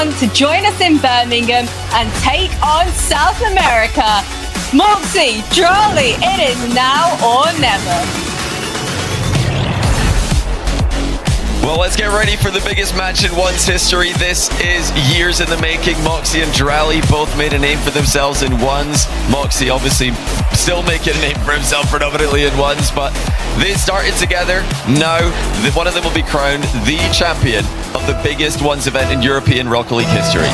on to join us in Birmingham and take on South America. Mawkzy, dralli, it is now or never. Well, let's get ready for the biggest match in One's history. This is years in the making. Mawkzy and dralli both made a name for themselves in Ones. Mawkzy obviously still making a name for himself predominantly in Ones, but they started together. Now, one of them will be crowned the champion of the biggest Ones event in European Rocket League history.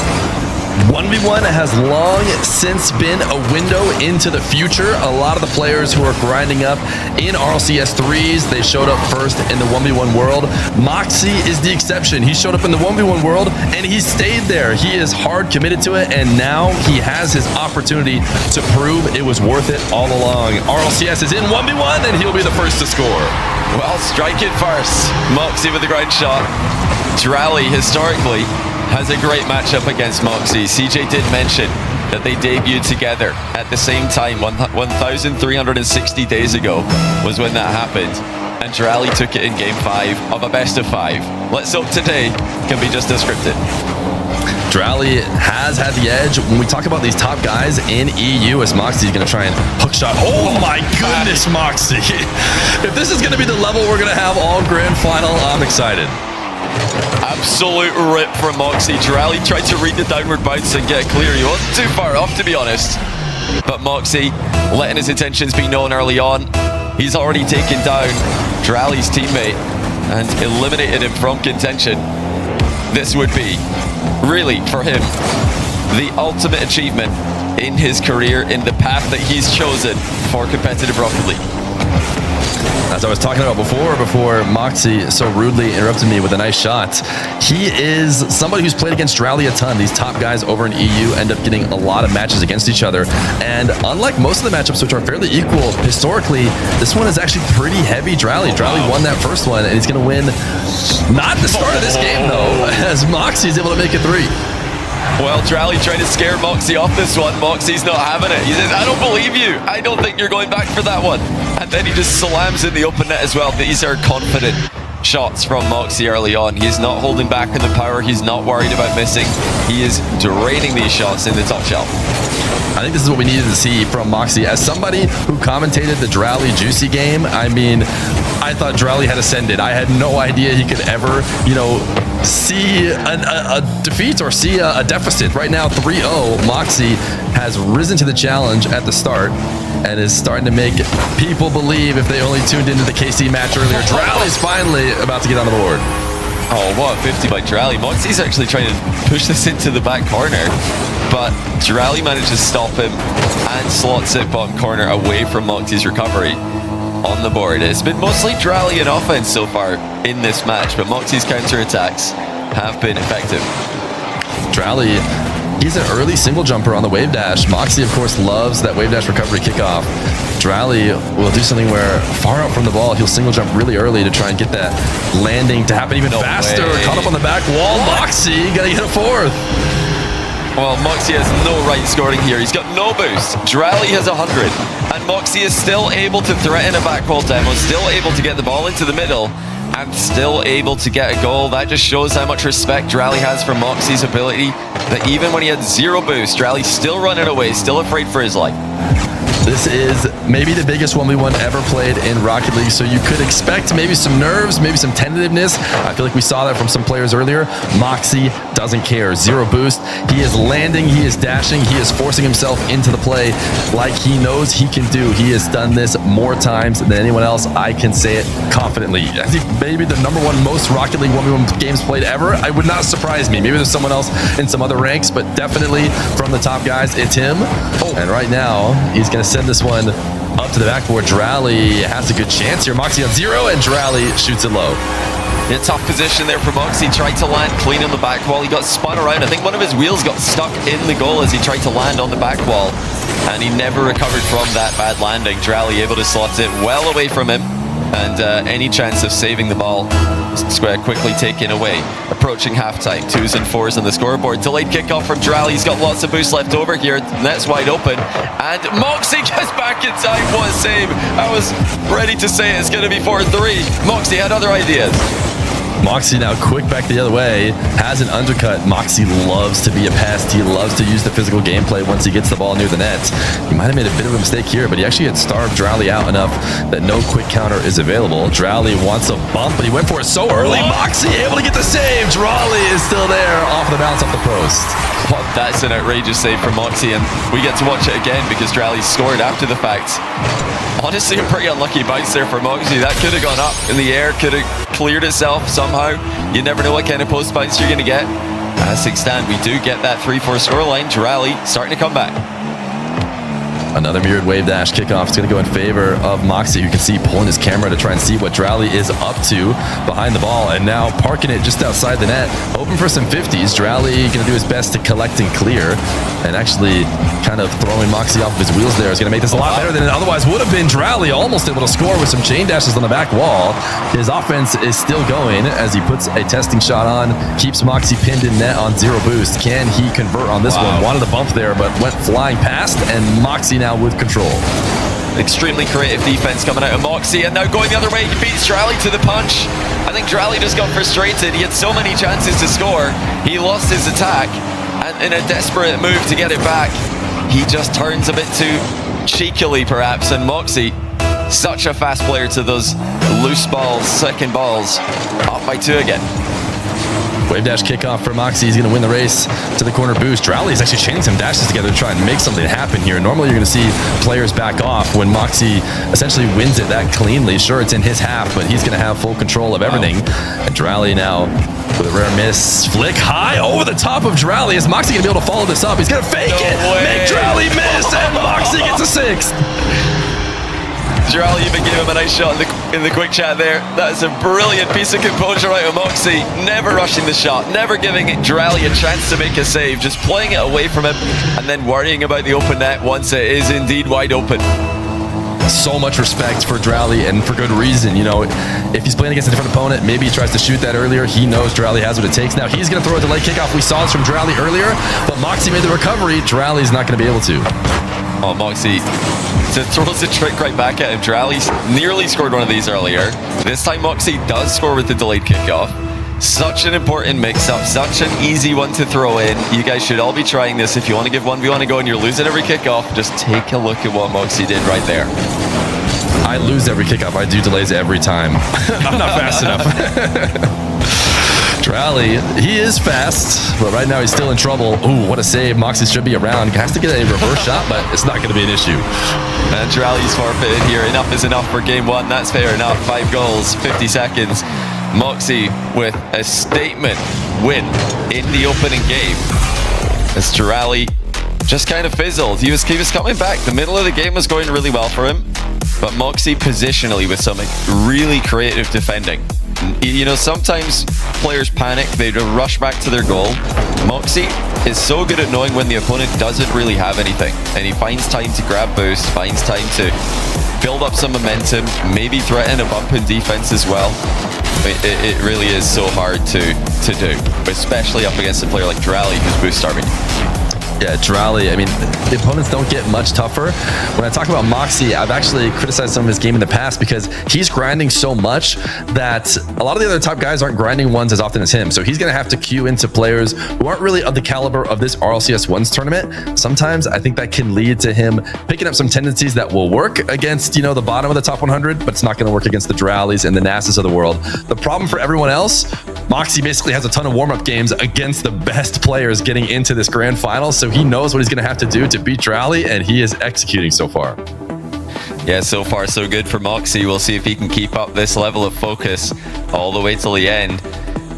1v1 has long since been a window into the future. A lot of the players who are grinding up in RLCS 3s, they showed up first in the 1v1 world. Mawkzy is the exception. He showed up in the 1v1 world and he stayed there. He is hard committed to it, and now he has his opportunity to prove it was worth it all along. RLCS is in 1v1 and he'll be the first to score. Well, strike it first. Mawkzy with the ground shot. dralli historically has a great matchup against Mawkzy. CJ did mention that they debuted together at the same time. 1,360 days ago was when that happened. And dralli took it in game 5 of a best of 5. Let's hope today can be just as scripted. dralli has had the edge when we talk about these top guys in EU, as Mawkzy is going to try and hook shot. Oh my goodness, Mawkzy. If this is going to be the level we're going to have all grand final, I'm excited. Absolute rip from Mawkzy. dralli tried to read the downward bounce and get clear. He wasn't too far off, to be honest. But Mawkzy letting his intentions be known early on. He's already taken down dralli's teammate and eliminated him from contention. This would be, really, for him, the ultimate achievement in his career, in the path that he's chosen for competitive Rocket League. As I was talking about before Mawkzy so rudely interrupted me with a nice shot, he is somebody who's played against dralli a ton. These top guys over in EU end up getting a lot of matches against each other. And unlike most of the matchups, which are fairly equal, historically, this one is actually pretty heavy dralli. dralli won that first one, and he's going to win not the start of this game, though, as Mawkzy is able to make it 3. Well, dralli trying to scare Mawkzy off this one. Mawkzy's not having it. He says, I don't believe you. I don't think you're going back for that one. And then he just slams in the open net as well. These are confident shots from Mawkzy early on. He is not holding back in the power. He's not worried about missing. He is draining these shots in the top shelf. I think this is what we needed to see from Mawkzy. As somebody who commentated the dralli Juicy game, I mean, I thought dralli had ascended. I had no idea he could ever, see a defeat or see a deficit. Right now, 3-0, Mawkzy has risen to the challenge at the start and is starting to make people believe, if they only tuned into the KC match earlier, dralli's finally about to get on the board. Oh, what a 50 by dralli. Mawkzy's actually trying to push this into the back corner, but dralli manages to stop him and slots it bottom corner away from Mawkzy's recovery on the board. It's been mostly dralli in offense so far in this match, but Mawkzy's counterattacks have been effective. dralli, he's an early single jumper on the wave dash. Mawkzy, of course, loves that wave dash recovery kickoff. dralli will do something where far out from the ball, he'll single jump really early to try and get that landing to happen even faster. Caught up on the back wall. Mawkzy gotta get a 4th. Well, Mawkzy has no right scoring here. He's got no boost. dralli has 100. And Mawkzy is still able to threaten a backwall demo, still able to get the ball into the middle, and still able to get a goal. That just shows how much respect dralli has for Mawkzy's ability, that even when he had 0 boost, dralli's still running away, still afraid for his life. This is maybe the biggest 1v1 ever played in Rocket League, so you could expect maybe some nerves, maybe some tentativeness. I feel like we saw that from some players earlier. Mawkzy doesn't care. 0 boost. He is landing, he is dashing, he is forcing himself into the play like he knows he can do. He has done this more times than anyone else. I can say it confidently. I think maybe the #1 most Rocket League 1v1 games played ever. I would not surprise me. Maybe there's someone else in some other ranks, but definitely from the top guys, it's him. And right now, he's going to send this one up to the backboard. dralli has a good chance here. Mawkzy on 0, and dralli shoots it low. In a tough position there for Mawkzy. Tried to land clean on the back wall. He got spun around. I think one of his wheels got stuck in the goal as he tried to land on the back wall, and he never recovered from that bad landing. dralli able to slot it well away from him, and any chance of saving the ball quickly taken away. Approaching halftime, 2s and 4s on the scoreboard. Delayed kickoff from dralli. He's got lots of boost left over here. Net's wide open, and Mawkzy gets back in time. What a save! I was ready to say it's going to be 4-3. Mawkzy had other ideas. Mawkzy now quick back the other way, has an undercut. Mawkzy loves to be a pest. He loves to use the physical gameplay once he gets the ball near the net. He might have made a bit of a mistake here, but he actually had starved dralli out enough that no quick counter is available. dralli wants a bump, but he went for it so early. Mawkzy able to get the save. dralli is still there, off the bounce, off the post. Well, that's an outrageous save from Mawkzy, and we get to watch it again because dralli scored after the fact. Honestly, a pretty unlucky bounce there for Mawkzy. That could have gone up in the air, could have cleared itself somehow. You never know what kind of post bounce you're going to get. As things stand, we do get that 3-4 scoreline. dralli starting to come back. Another mirrored wave dash kickoff. It's going to go in favor of Mawkzy. You can see pulling his camera to try and see what dralli is up to behind the ball, and now parking it just outside the net. Hoping for some 50s. dralli going to do his best to collect and clear, and actually kind of throwing Mawkzy off of his wheels there is going to make this a lot better than it otherwise would have been. dralli almost able to score with some chain dashes on the back wall. His offense is still going as he puts a testing shot on, keeps Mawkzy pinned in net on 0 boost. Can he convert on this one? Wanted a bump there, but went flying past, and Mawkzy now with control. Extremely creative defense coming out of Mawkzy, and now going the other way, he beats dralli to the punch. I think dralli just got frustrated. He had so many chances to score. He lost his attack, and in a desperate move to get it back, he just turns a bit too cheekily perhaps, and Mawkzy, such a fast player to those loose balls, second balls, off by 2 again. Wave dash kickoff for Mawkzy. He's going to win the race to the corner boost. dralli is actually chaining some dashes together to try and make something happen here. Normally, you're going to see players back off when Mawkzy essentially wins it that cleanly. Sure, it's in his half, but he's going to have full control of everything. And dralli now with a rare miss. Flick high over the top of dralli. Is Mawkzy going to be able to follow this up? He's going to fake it, make dralli miss, and Mawkzy gets a 6th. dralli even gave him a nice shot in the quick chat there. That is a brilliant piece of composure out of Mawkzy. Never rushing the shot, never giving dralli a chance to make a save, just playing it away from him and then worrying about the open net once it is indeed wide open. So much respect for dralli, and for good reason. You know, if he's playing against a different opponent, maybe he tries to shoot that earlier. He knows dralli has what it takes. Now he's going to throw a delay kickoff. We saw this from dralli earlier, but Mawkzy made the recovery. dralli's not going to be able to. Oh, Mawkzy throws a trick right back at him. dralli nearly scored one of these earlier. This time Mawkzy does score with the delayed kickoff. Such an important mix-up, such an easy one to throw in. You guys should all be trying this. If you want to give 1v1 a go and you're losing every kickoff, just take a look at what Mawkzy did right there. I lose every kickoff. I do delays every time. I'm not fast enough. dralli, he is fast, but right now he's still in trouble. Ooh, what a save. Mawkzy should be around. Has to get a reverse shot, but it's not going to be an issue. And dralli's forfeited here. Enough is enough for game 1. That's fair enough. 5 goals, 50 seconds. Mawkzy with a statement win in the opening game. As dralli just kind of fizzled. He was coming back. The middle of the game was going really well for him, but Mawkzy positionally with some really creative defending. You know, sometimes players panic, they rush back to their goal. Mawkzy is so good at knowing when the opponent doesn't really have anything, and he finds time to grab boost, finds time to build up some momentum, maybe threaten a bump in defense as well. It really is so hard to do, especially up against a player like dralli who's boost starving. Yeah, dralli, I mean, the opponents don't get much tougher. When I talk about Mawkzy, I've actually criticized some of his game in the past because he's grinding so much that a lot of the other top guys aren't grinding ones as often as him. So he's going to have to queue into players who aren't really of the caliber of this RLCS 1's tournament. Sometimes I think that can lead to him picking up some tendencies that will work against, you know, the bottom of the top 100, but it's not going to work against the drallis and the Nassus of the world. The problem for everyone else, Mawkzy basically has a ton of warm-up games against the best players getting into this grand final, so he knows what he's going to have to do to beat dralli, and he is executing so far. Yeah, so far so good for Mawkzy. We'll see if he can keep up this level of focus all the way till the end.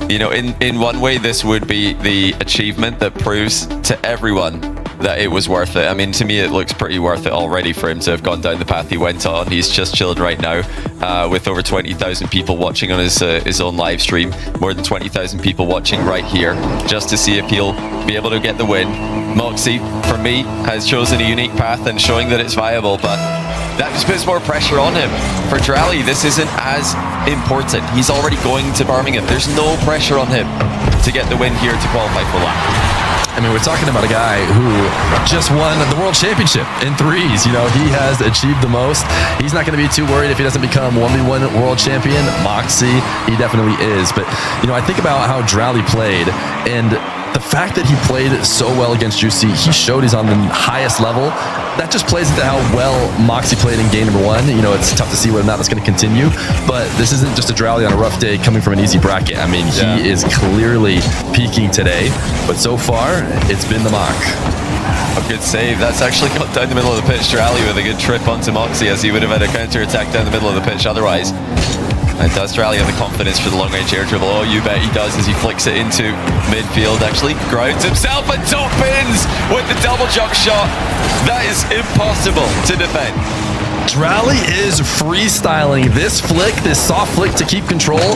You know, in one way, this would be the achievement that proves to everyone that it was worth it. I mean, to me, it looks pretty worth it already for him to have gone down the path he went on. He's just chilled right now with over 20,000 people watching on his own live stream. More than 20,000 people watching right here just to see if he'll be able to get the win. Mawkzy, for me, has chosen a unique path and showing that it's viable, but that just puts more pressure on him. For dralli, this isn't as important. He's already going to Birmingham. There's no pressure on him to get the win here to qualify for LAN. I mean, we're talking about a guy who just won the world championship in threes. You know, he has achieved the most. He's not going to be too worried if he doesn't become 1v1 world champion. Mawkzy, he definitely is. But, you know, I think about how dralli played, and the fact that he played so well against Juicy, he showed he's on the highest level. That just plays into how well Mawkzy played in game number 1. You know, it's tough to see whether or not that's going to continue, but this isn't just a dralli on a rough day coming from an easy bracket. I mean, he is clearly peaking today, but so far, it's been the Mawk. A good save. That's actually got down the middle of the pitch. dralli with a good trip onto Mawkzy, as he would have had a counter-attack down the middle of the pitch otherwise. And does dralli have the confidence for the long-range air dribble? Oh, you bet he does, as he flicks it into midfield. Actually grounds himself and top ins with the double jump shot. That is impossible to defend. dralli is freestyling this flick, this soft flick to keep control.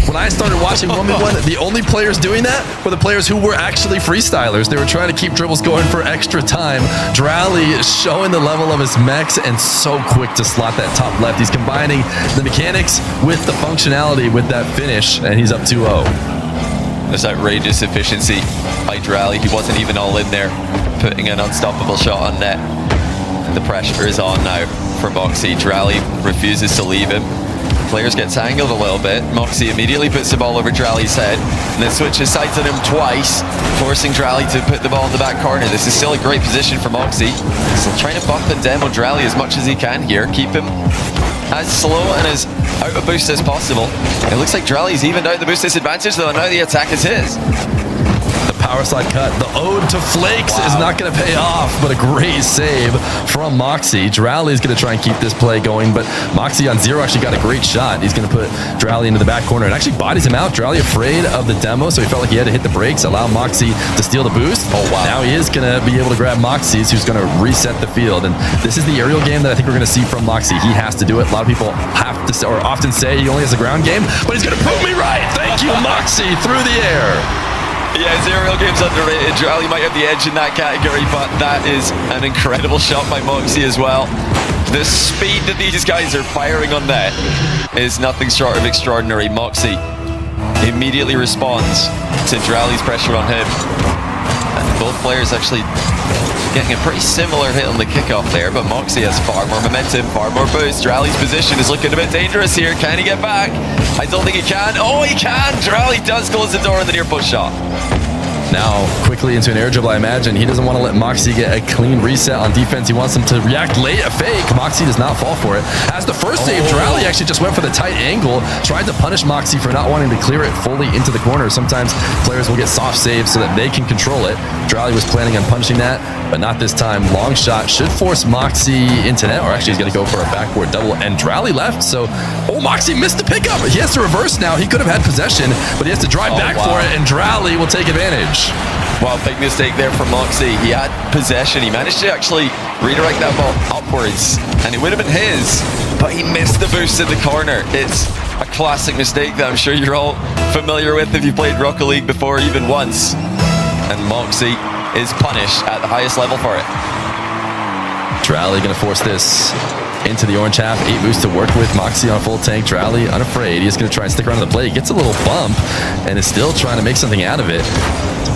When I started watching 1v1, the only players doing that were the players who were actually freestylers. They were trying to keep dribbles going for extra time. dralli showing the level of his mechs and so quick to slot that top left. He's combining the mechanics with the functionality with that finish, and he's up 2-0. There's outrageous efficiency by dralli. He wasn't even all in there, putting an unstoppable shot on net. And the pressure is on now for Mawkzy. dralli refuses to leave him. Players get tangled a little bit. Mawkzy immediately puts the ball over dralli's head and then switches sides on him twice, forcing dralli to put the ball in the back corner. This is still a great position for Mawkzy. Still trying to buff and demo dralli as much as he can here. Keep him as slow and as out of boost as possible. It looks like dralli's evened out the boost disadvantage, though. Now the attack is his. The power slide cut, the ode to Flakes is not going to pay off, but a great save from Mawkzy. dralli is going to try and keep this play going, but Mawkzy on 0 actually got a great shot. He's going to put dralli into the back corner and actually bodies him out. dralli afraid of the demo, so he felt like he had to hit the brakes, allow Mawkzy to steal the boost. Oh, wow. Now he is going to be able to grab Mawkzy's, who's going to reset the field. And this is the aerial game that I think we're going to see from Mawkzy. He has to do it. A lot of people have to, or often say he only has a ground game, but he's going to prove me right. Thank you, Mawkzy, through the air. Yeah, his aerial game's underrated. dralli might have the edge in that category, but that is an incredible shot by Mawkzy as well. The speed that these guys are firing on net is nothing short of extraordinary. Mawkzy immediately responds to dralli's pressure on him. And both players actually getting a pretty similar hit on the kickoff there, but Mawkzy has far more momentum, far more boost. dralli's position is looking a bit dangerous here. Can he get back? I don't think he can. Oh, he can! dralli does close the door on the near post shot. Now, quickly into an air dribble, I imagine. He doesn't want to let Mawkzy get a clean reset on defense. He wants him to react late, a fake. Mawkzy does not fall for it. As the first save, dralli actually just went for the tight angle, tried to punish Mawkzy for not wanting to clear it fully into the corner. Sometimes players will get soft saves so that they can control it. dralli was planning on punishing that, but not this time. Long shot should force Mawkzy into net, or actually he's going to go for a backboard double, and dralli left, so... Oh, Mawkzy missed the pickup! He has to reverse now. He could have had possession, but he has to drive back for it, and dralli will take advantage. Wow, big mistake there from Mawkzy. He had possession. He managed to actually redirect that ball upwards, and it would have been his, but he missed the boost in the corner. It's a classic mistake that I'm sure you're all familiar with if you played Rocket League before, even once. And Mawkzy is punished at the highest level for it. dralli going to force this into the orange half. 8 boosts to work with. Mawkzy on full tank. dralli unafraid. He's going to try and stick around the play. He gets a little bump and is still trying to make something out of it.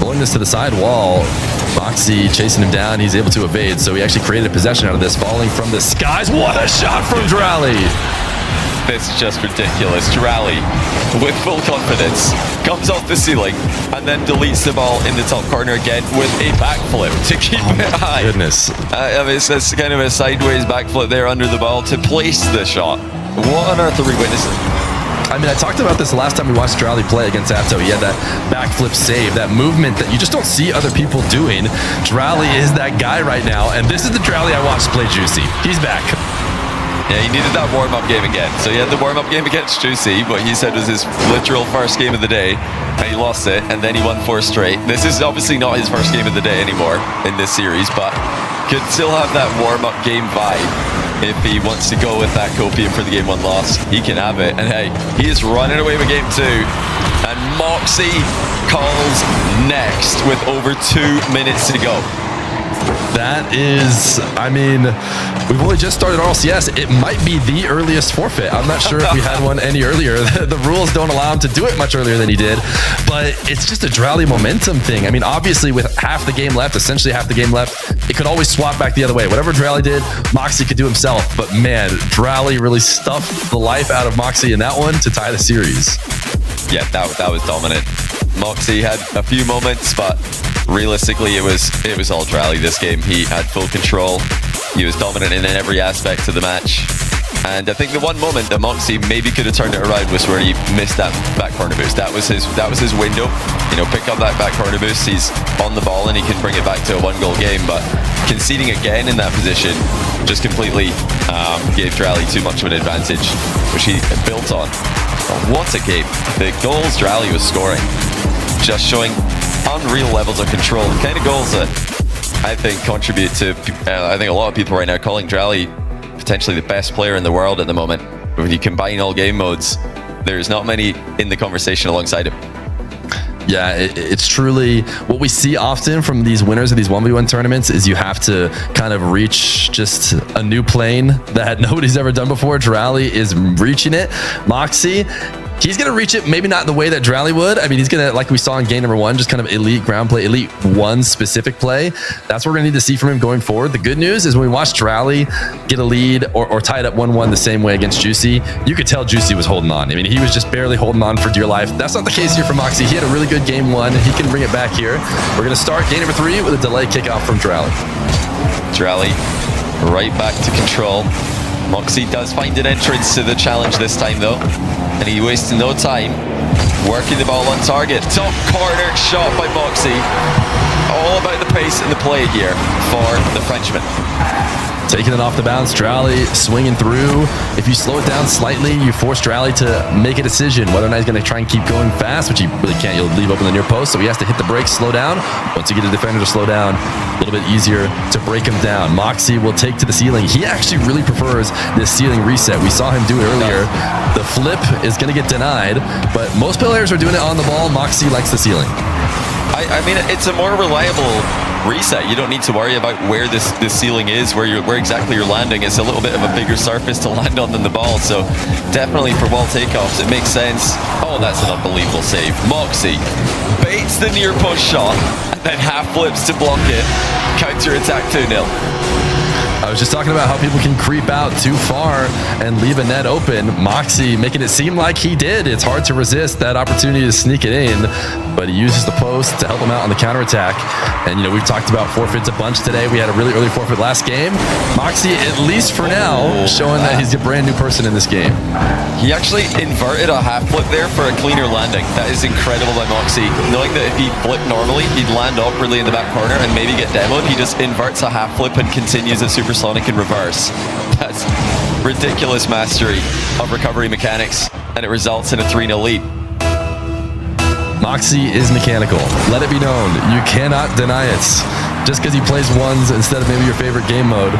Pulling this to the side wall. Mawkzy chasing him down. He's able to evade, so he actually created a possession out of this, falling from the skies. What a shot from dralli! This is just ridiculous. dralli, with full confidence, comes off the ceiling and then deletes the ball in the top corner again with a backflip to keep it high. Goodness. I mean, it's kind of a sideways backflip there under the ball to place the shot. What on earth are we witnessing? I mean, I talked about this the last time we watched dralli play against Apto. He had that backflip save, that movement that you just don't see other people doing. dralli is that guy right now, and this is the dralli I watched play Juicy. He's back. Yeah, he needed that warm-up game again. So he had the warm-up game against Juicy, what he said was his literal first game of the day, and he lost it, and then he won 4 straight. This is obviously not his first game of the day anymore in this series, but could still have that warm-up game vibe. If he wants to go with that copium for the game 1 loss, he can have it. And hey, he is running away with game 2. And Mawkzy calls next with over 2 minutes to go. That is, I mean, we've only just started RLCS. It might be the earliest forfeit. I'm not sure if we had one any earlier. The rules don't allow him to do it much earlier than he did, but it's just a dralli momentum thing. I mean, obviously with half the game left, essentially half the game left, it could always swap back the other way. Whatever dralli did, Mawkzy could do himself, but man, dralli really stuffed the life out of Mawkzy in that one to tie the series. Yeah, that was dominant. Mawkzy had a few moments, but realistically, it was all dralli this game. He had full control. He was dominant in every aspect of the match. And I think the one moment that Mawkzy maybe could have turned it around was where he missed that back corner boost. That was his window. You know, pick up that back corner boost. He's on the ball and he can bring it back to a 1-goal game. But conceding again in that position just completely gave dralli too much of an advantage, which he built on. But what a game! The goals dralli was scoring, just showing unreal levels of control. The kind of goals that I think contribute to, I think a lot of people right now calling dralli potentially the best player in the world at the moment. But when you combine all game modes, there's not many in the conversation alongside him. Yeah, it's truly what we see often from these winners of these 1v1 tournaments is you have to kind of reach just a new plane that nobody's ever done before. dralli is reaching it. Mawkzy, he's going to reach it, maybe not the way that dralli would. I mean, he's going to, like we saw in game number 1, just kind of elite ground play, elite 1 specific play. That's what we're going to need to see from him going forward. The good news is when we watch dralli get a lead or tie it up 1-1 the same way against Juicy, you could tell Juicy was holding on. I mean, he was just barely holding on for dear life. That's not the case here for Mawkzy. He had a really good game 1. He can bring it back here. We're going to start game number 3 with a delay kickoff from dralli. Dralli right back to control. Mawkzy does find an entrance to the challenge this time though, and he wastes no time working the ball on target. Top corner shot by Mawkzy. All about the pace and the play here for the Frenchman. Taking it off the bounce, dralli swinging through. If you slow it down slightly, you force dralli to make a decision whether or not he's going to try and keep going fast, which he really can't. You'll leave open the near post, so he has to hit the brakes, slow down. Once you get a defender to slow down, a little bit easier to break him down. Mawkzy will take to the ceiling. He actually really prefers this ceiling reset. We saw him do it earlier. The flip is going to get denied, but most players are doing it on the ball. Mawkzy likes the ceiling. I mean, it's a more reliable reset. You don't need to worry about where this ceiling is, where exactly you're landing. It's a little bit of a bigger surface to land on than the ball, so definitely for wall takeoffs, it makes sense. Oh, that's an unbelievable save. Mawkzy baits the near post shot, and then half flips to block it. Counter attack 2-0. I was just talking about how people can creep out too far and leave a net open. Mawkzy making it seem like he did. It's hard to resist that opportunity to sneak it in, but he uses the post to help him out on the counterattack. And, you know, we've talked about forfeits a bunch today. We had a really early forfeit last game. Mawkzy, at least for now, showing that he's a brand new person in this game. He actually inverted a half flip there for a cleaner landing. That is incredible by Mawkzy. Knowing that if he flipped normally, he'd land awkwardly in the back corner and maybe get demoed. He just inverts a half flip and continues at supersonic in reverse. That's ridiculous mastery of recovery mechanics, and it results in a 3-0 lead. Mawkzy is mechanical. Let it be known. You cannot deny it. Just because he plays ones instead of maybe your favorite game mode,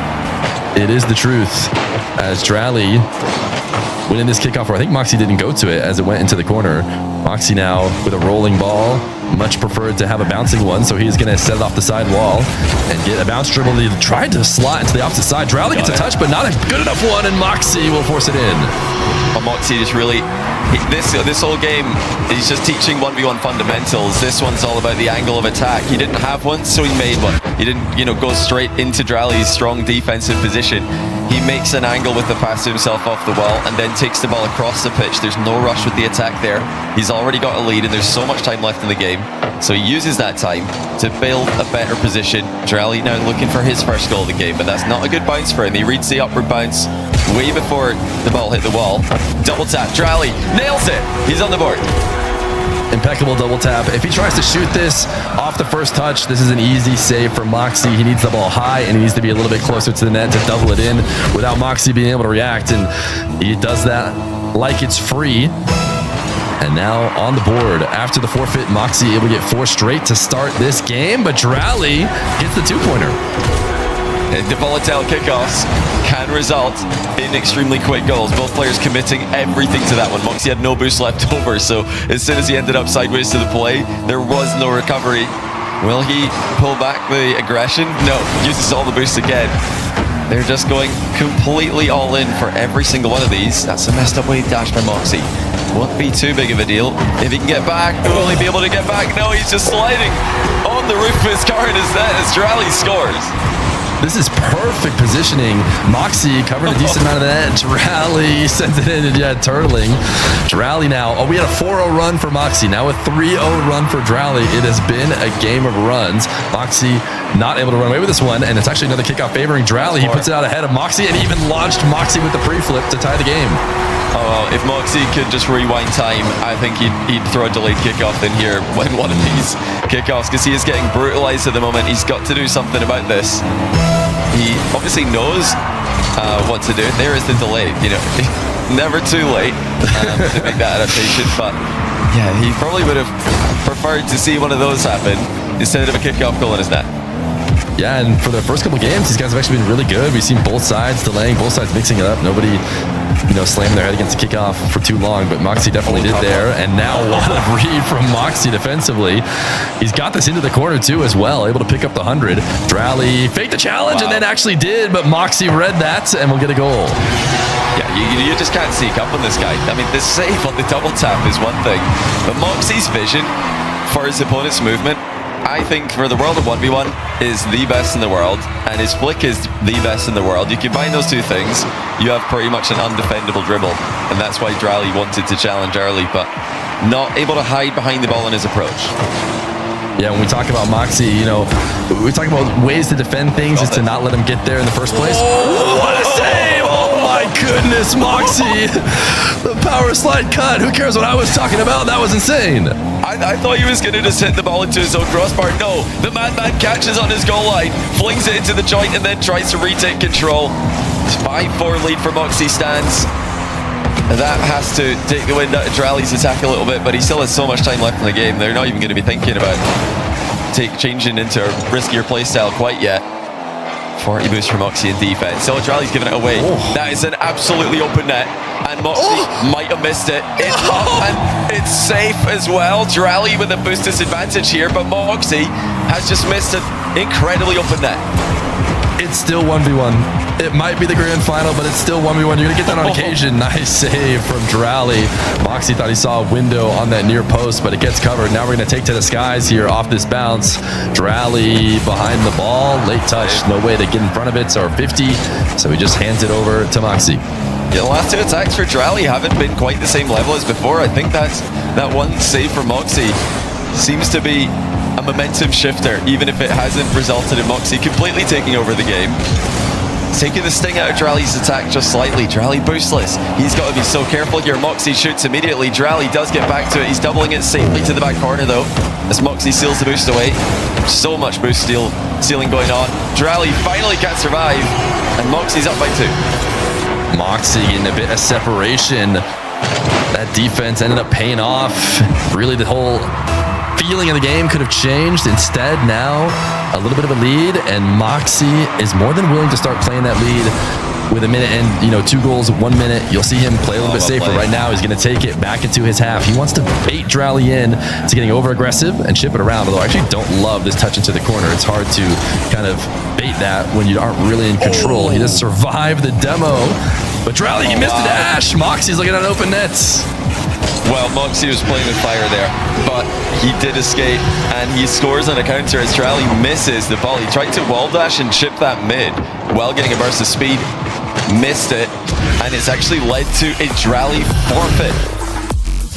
it is the truth. As dralli winning this kickoff, or I think Mawkzy didn't go to it as it went into the corner. Mawkzy now with a rolling ball. Much preferred to have a bouncing one, so he's going to set it off the side wall and get a bounce dribble. He tried to slot into the opposite side. dralli gets a touch, but not a good enough one, and Mawkzy will force it in. Mawkzy just really, this whole game, he's just teaching 1v1 fundamentals. This one's all about the angle of attack. He didn't have one, so he made one. He didn't, go straight into dralli's strong defensive position. He makes an angle with the pass to himself off the wall and then takes the ball across the pitch. There's no rush with the attack there. He's already got a lead and there's so much time left in the game. So he uses that time to build a better position. dralli now looking for his first goal of the game, but that's not a good bounce for him. He reads the upward bounce way before the ball hit the wall. Double tap, dralli nails it. He's on the board. Impeccable double tap. If he tries to shoot this off the first touch, this is an easy save for Mawkzy. He needs the ball high and he needs to be a little bit closer to the net to double it in without Mawkzy being able to react. And he does that like it's free. And now on the board after the forfeit, Mawkzy able to get 4 straight to start this game, but dralli gets the 2-pointer. The volatile kickoffs can result in extremely quick goals. Both players committing everything to that one. Mawkzy had no boost left over, so as soon as he ended up sideways to the play, there was no recovery. Will he pull back the aggression? No, uses all the boosts again. They're just going completely all in for every single one of these. That's a messed up way dash by Mawkzy. Won't be too big of a deal. If he can get back, will he be able to get back? No, he's just sliding on the roof of his car in his net as dralli scores. This is perfect positioning. Mawkzy covering a decent amount of that. dralli sends it in and turtling. dralli now. Oh, we had a 4-0 run for Mawkzy. Now a 3-0 run for dralli. It has been a game of runs. Mawkzy not able to run away with this one, and it's actually another kickoff favoring dralli. He puts it out ahead of Mawkzy and even launched Mawkzy with the pre-flip to tie the game. Oh, well, if Mawkzy could just rewind time, I think he'd throw a delayed kickoff in here when one of these kickoffs, because he is getting brutalized at the moment. He's got to do something about this. He obviously knows what to do. There is the delay, never too late to make that adaptation, but yeah, he probably would have preferred to see one of those happen instead of a kickoff goal in his net. Yeah, and for the first couple games, these guys have actually been really good. We've seen both sides delaying, both sides mixing it up. Nobody, slamming their head against the kickoff for too long, but Mawkzy definitely did there. And now what a read from Mawkzy defensively. He's got this into the corner too as well, able to pick up the 100. dralli faked the challenge and then actually did, but Mawkzy read that and will get a goal. Yeah, you just can't sneak up on this guy. I mean, the save on the double tap is one thing, but Mawkzy's vision for his opponent's movement, I think for the world of 1v1 is the best in the world, and his flick is the best in the world. You combine those two things, you have pretty much an undefendable dribble, and that's why dralli wanted to challenge early, but not able to hide behind the ball in his approach. Yeah, when we talk about Mawkzy, we talk about ways to defend things is to not let him get there in the first place. Oh, what a save! Oh my goodness, Mawkzy! The power slide cut. Who cares what I was talking about? That was insane. I thought he was going to just hit the ball into his own crossbar. No, the madman catches on his goal line, flings it into the joint, and then tries to retake control. 5-4 lead for Mawkzy stands. That has to take the wind out of dralli's attack a little bit, but he still has so much time left in the game. They're not even going to be thinking about changing into a riskier playstyle quite yet. 40 boost for Mawkzy in defense. So dralli's giving it away. Oh. That is an absolutely open net, and Mawkzy might have missed it. It's up and it's safe as well. dralli with a boost disadvantage here, but Mawkzy has just missed an incredibly open net. It's still 1v1. It might be the grand final, but it's still 1v1. You're going to get that on occasion. Nice save from dralli. Mawkzy thought he saw a window on that near post, but it gets covered. Now we're going to take to the skies here off this bounce. dralli behind the ball. Late touch. No way to get in front of it. So 50. So he just hands it over to Mawkzy. Yeah, the last two attacks for dralli haven't been quite the same level as before. I think that one save for Mawkzy seems to be a momentum shifter, even if it hasn't resulted in Mawkzy completely taking over the game. Taking the sting out of dralli's attack just slightly. dralli boostless. He's got to be so careful here. Mawkzy shoots immediately. dralli does get back to it. He's doubling it safely to the back corner though, as Mawkzy seals the boost away. So much boost stealing going on. dralli finally can't survive, and Mawkzy's up by 2. Mawkzy getting a bit of separation. That defense ended up paying off. Really, the whole feeling of the game could have changed. Instead, now a little bit of a lead, and Mawkzy is more than willing to start playing that lead with a minute and 2 goals, 1 minute. You'll see him play a little bit safer. Right now, he's going to take it back into his half. He wants to bait dralli in to getting over aggressive and chip it around. Although I actually don't love this touch into the corner. It's hard to kind of bait that when you aren't really in control. He does survive the demo, but dralli, he missed the dash. Mawkzy's looking at open nets. Well, Mawkzy was playing with fire there, but he did escape, and he scores on a counter as dralli misses the ball. He tried to wall dash and chip that mid while getting a burst of speed. Missed it, and it's actually led to a dralli forfeit.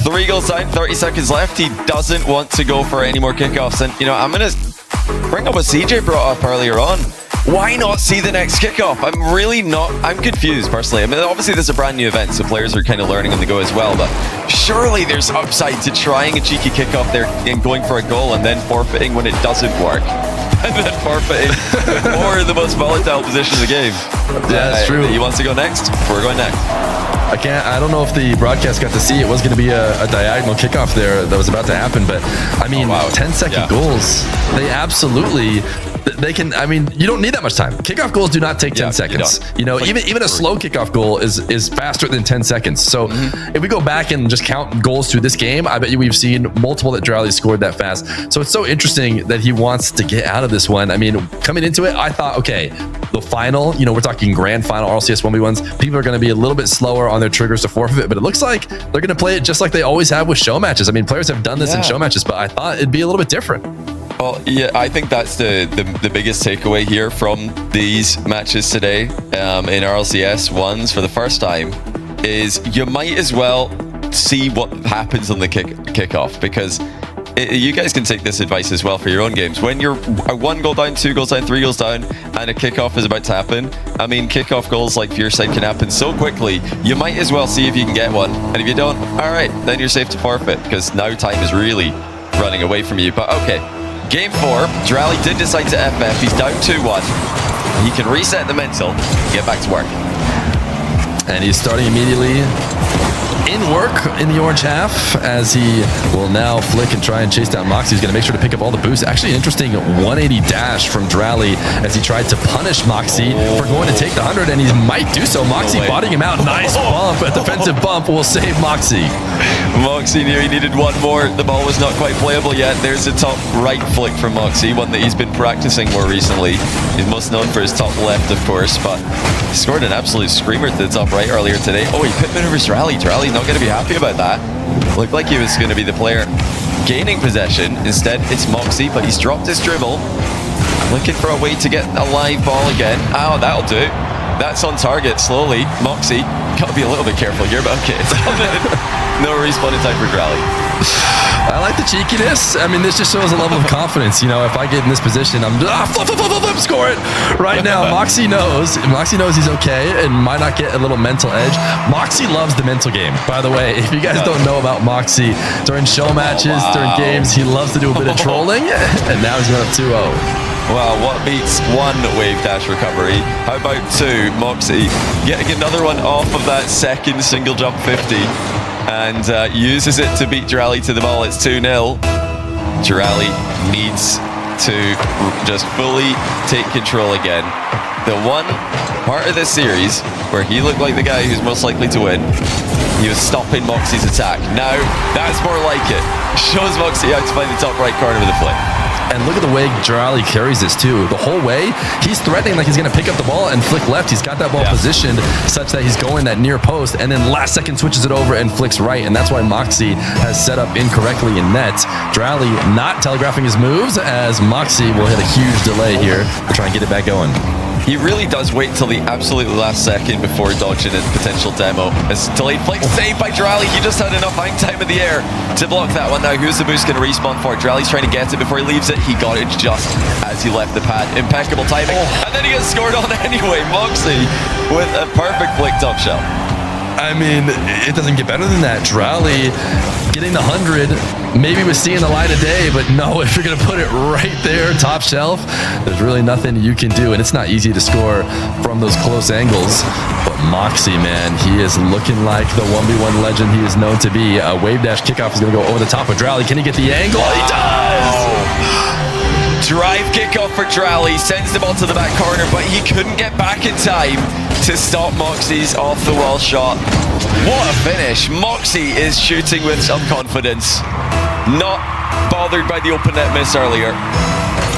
3 goals down, 30 seconds left. He doesn't want to go for any more kickoffs, and I'm going to bring up what CJ brought up earlier on. Why not see the next kickoff? I'm confused personally. I mean, obviously this is a brand new event, so players are kind of learning on the go as well, but surely there's upside to trying a cheeky kickoff there and going for a goal and then forfeiting when it doesn't work. And then forfeiting or the most volatile position in the game. Yeah, that's true. He wants to go next? We're going next. I don't know if the broadcast got to see it was going to be a diagonal kickoff there that was about to happen, but I mean, 10-second goals. They absolutely, they can. I mean, you don't need that much time. Kickoff goals do not take 10 seconds. You know, even a slow kickoff goal is faster than 10 seconds. So if we go back and just count goals through this game, I bet you we've seen multiple that dralli scored that fast. So it's so interesting that he wants to get out of this one. I mean, coming into it, I thought, okay, the final, you know, we're talking grand final RLCS 1v1s. People are going to be a little bit slower on their triggers to forfeit, but it looks like they're going to play it just like they always have with show matches. I mean, players have done this in show matches, but I thought it'd be a little bit different. Well, yeah, I think that's the biggest takeaway here from these matches today in RLCS 1s for the first time is you might as well see what happens on the kickoff, because you guys can take this advice as well for your own games. When you're 1 goal down, 2 goals down, 3 goals down, and a kickoff is about to happen, I mean, kickoff goals like for your side can happen so quickly, you might as well see if you can get one. And if you don't, all right, then you're safe to forfeit, because now time is really running away from you. But okay, game 4, dralli did decide to FF. He's down 2-1. He can reset the mental, get back to work. And he's starting immediately in work in the orange half as he will now flick and try and chase down Mawkzy. He's going to make sure to pick up all the boosts. Actually, an interesting 180 dash from dralli as he tried to punish Mawkzy for going to take the 100, and he might do so. Mawkzy bodying him out. Nice bump. A defensive bump will save Mawkzy. Mawkzy knew he needed one more. The ball was not quite playable yet. There's a top right flick from Mawkzy, one that he's been practicing more recently. He's most known for his top left, of course, but he scored an absolute screamer to the top right earlier today. Oh, he pit maneuvers dralli. Dralli's not going to be happy about that. Looked like he was going to be the player gaining possession. Instead, it's Mawkzy, but he's dropped his dribble. Looking for a way to get a live ball again. Oh, that'll do. That's on target slowly. Mawkzy, gotta be a little bit careful here, but okay, it's coming. No respawn in time for dralli. I like the cheekiness. I mean, this just shows a level of confidence. You know, if I get in this position, I'm flip, score it right now. Mawkzy knows he's okay and might not get a little mental edge. Mawkzy loves the mental game, by the way. If you guys don't know about Mawkzy, during show matches, during games, he loves to do a bit of trolling, and now he's going up 2-0. Well, what beats 1 wave dash recovery? How about 2? Mawkzy getting another one off of that second single jump 50 and uses it to beat dralli to the ball. It's 2-0. Dralli needs to just fully take control again. The one part of this series where he looked like the guy who's most likely to win, he was stopping Mawkzy's attack. Now, that's more like it. Shows Mawkzy how to find the top right corner with a flick. And look at the way dralli carries this too. The whole way, he's threatening like he's going to pick up the ball and flick left. He's got that ball positioned such that he's going that near post, and then last second switches it over and flicks right. And that's why Mawkzy has set up incorrectly in net. Dralli not telegraphing his moves, as Mawkzy will hit a huge delay here to try and get it back going. He really does wait till the absolute last second before dodging a potential demo. It's delayed flick saved by dralli. He just had enough hang time in the air to block that one. Now, who's the boost going to respawn for? Dralli's trying to get it before he leaves it. He got it just as he left the pad. Impeccable timing. And then he gets scored on anyway. Mawkzy with a perfect flick top shell. I mean, it doesn't get better than that. Dralli getting the 100, maybe was seeing the light of day, but no, if you're going to put it right there, top shelf, there's really nothing you can do, and it's not easy to score from those close angles. But Mawkzy, man, he is looking like the 1v1 legend he is known to be. A wave dash kickoff is going to go over the top of dralli. Can he get the angle? He does! Drive kickoff for dralli, sends the ball to the back corner, but he couldn't get back in time to stop Mawkzy's off-the-wall shot. What a finish. Mawkzy is shooting with some confidence. Not bothered by the open net miss earlier.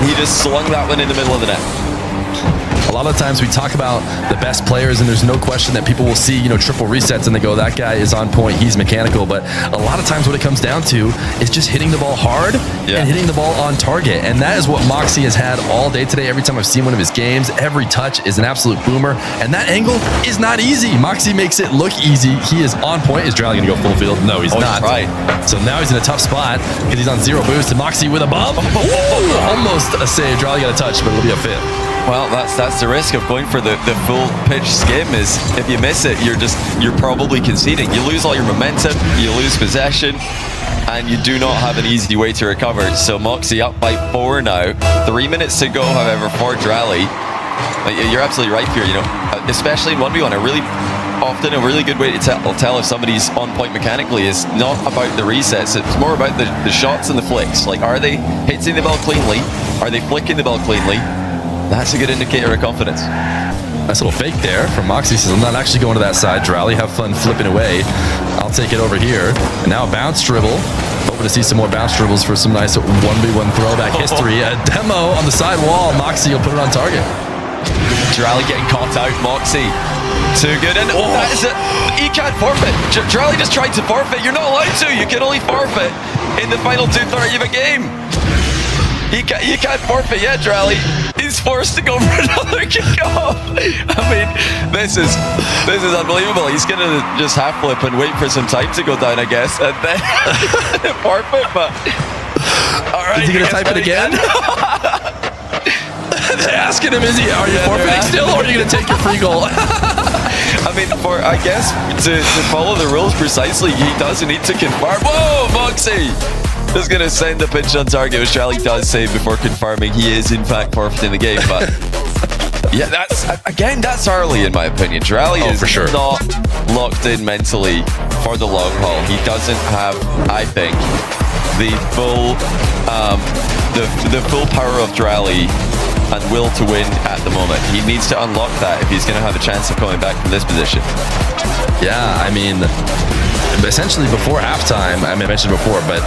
He just slung that one in the middle of the net. A lot of times we talk about the best players, and there's no question that people will see, you know, triple resets and they go, that guy is on point, he's mechanical. But a lot of times what it comes down to is just hitting the ball hard and hitting the ball on target. And that is what Mawkzy has had all day today. Every time I've seen one of his games, every touch is an absolute boomer. And that angle is not easy. Mawkzy makes it look easy. He is on point. Is dralli going to go full field? No, he's not. Right. So now he's in a tough spot because he's on 0 boost. And Mawkzy with a bump. Ooh, almost a save. Dralli got a touch, but it'll be a fit. Well, that's the risk of going for the full pitch skim, is if you miss it, you're probably conceding. You lose all your momentum, you lose possession, and you do not have an easy way to recover. So Mawkzy up by 4 now. 3 minutes to go, however, for dralli. You're absolutely right here, you know, especially in 1v1, often a really good way to tell if somebody's on point mechanically is not about the resets, it's more about the shots and the flicks. Like, are they hitting the ball cleanly? Are they flicking the ball cleanly? That's a good indicator of confidence. Nice little fake there from Mawkzy. Says, I'm not actually going to that side. dralli, have fun flipping away. I'll take it over here. And now a bounce dribble. Hoping to see some more bounce dribbles for some nice 1v1 throwback history. A demo on the side wall. Mawkzy will put it on target. dralli getting caught out. Mawkzy. Too good. And that is it. He can't forfeit. dralli just tried to forfeit. You're not allowed to. You can only forfeit in the final 2:30 of a game. You can't forfeit yet, dralli. He's forced to go for another kickoff. I mean, this is unbelievable. He's gonna just half flip and wait for some time to go down, I guess, and then forfeit. But all right, is he gonna type it again? They're asking him, are you forfeiting still, or are you gonna take your free goal? I mean, I guess to follow the rules precisely, he doesn't need to confirm. Whoa, Mawkzy is going to send the pitch on target, which dralli does say before confirming he is in fact forfeiting the game. But yeah, that's early in my opinion. dralli is for sure not locked in mentally for the long haul. He doesn't have, I think, the full power of dralli and will to win at the moment. He needs to unlock that if he's going to have a chance of coming back from this position. Yeah, I mean, essentially before halftime, I mentioned before, but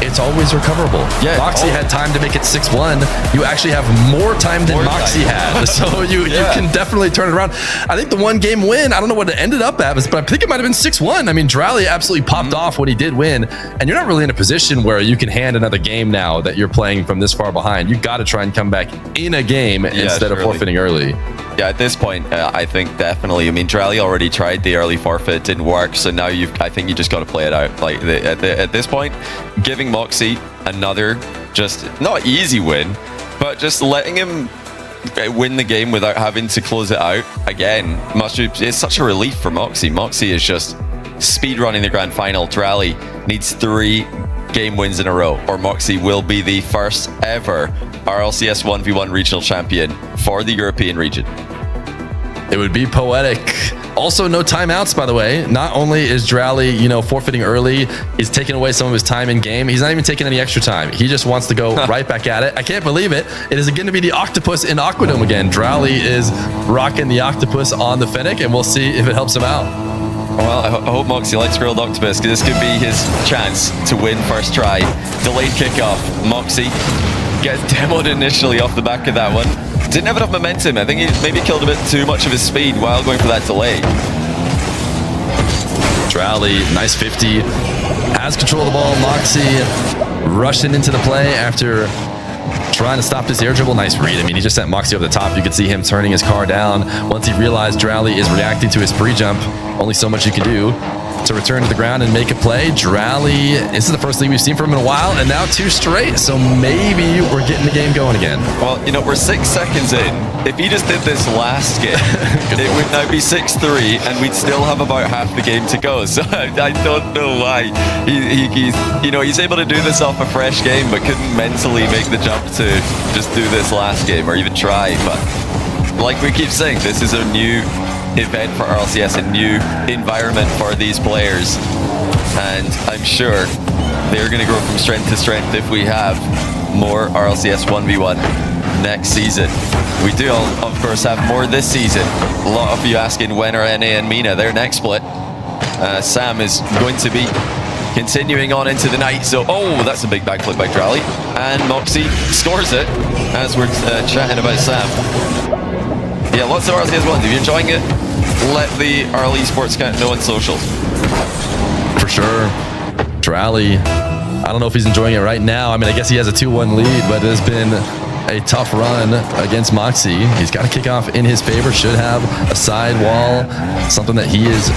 it's always recoverable. Yeah, Mawkzy had time to make it 6-1. You actually have more time than Mawkzy had. So you can definitely turn it around. I think the one game win, I don't know what it ended up at, but I think it might have been 6-1. I mean, dralli absolutely popped off when he did win. And you're not really in a position where you can hand another game now that you're playing from this far behind. You got to try and come back in a game instead of forfeiting early. Yeah, at this point, I think definitely. I mean, dralli already tried the early forfeit, didn't work. So now I think you just got to play it out. Like at this point, giving Mawkzy another just not easy win, but just letting him win the game without having to close it out again it's such a relief for Mawkzy. Mawkzy is just speed running the grand final. dralli needs 3 game wins in a row, or Mawkzy will be the first ever RLCS 1v1 regional champion for the European region. It would be poetic. Also, no timeouts, by the way. Not only is dralli, forfeiting early, is taking away some of his time in game, he's not even taking any extra time. He just wants to go right back at it. I can't believe it. It is going to be the octopus in Aquadome again. dralli is rocking the octopus on the Fennec, and we'll see if it helps him out. Well, I hope Mawkzy likes grilled octopus, because this could be his chance to win first try. Delayed kickoff. Mawkzy gets demoed initially off the back of that one. Didn't have enough momentum. I think he maybe killed a bit too much of his speed while going for that delay. dralli, nice 50. Has control of the ball. Mawkzy rushing into the play after trying to stop this air dribble. Nice read. I mean, he just sent Mawkzy over the top. You could see him turning his car down. Once he realized dralli is reacting to his pre-jump, only so much you can do to return to the ground and make a play. dralli, this is the first thing we've seen from him in a while, and now 2 straight. So maybe we're getting the game going again. Well, we're 6 seconds in. If he just did this last game, it would now be 6-3, and we'd still have about half the game to go. So I don't know why he's able to do this off a fresh game, but couldn't mentally make the jump to just do this last game or even try. But like we keep saying, this is a new event for RLCS, a new environment for these players, and I'm sure they're going to grow from strength to strength if we have more RLCS 1v1 next season. We do, of course, have more this season. A lot of you asking when are NA and Mina their next split. Sam is going to be continuing on into the night, so that's a big backflip by dralli, and Mawkzy scores it as we're chatting about Sam. Yeah, lots of RLCS 1s. If you're enjoying it, let the RL Esports account know on socials. For sure. dralli, I don't know if he's enjoying it right now. I mean, I guess he has a 2-1 lead, but it has been a tough run against Mawkzy. He's got a kickoff in his favor, should have a side wall, something that he is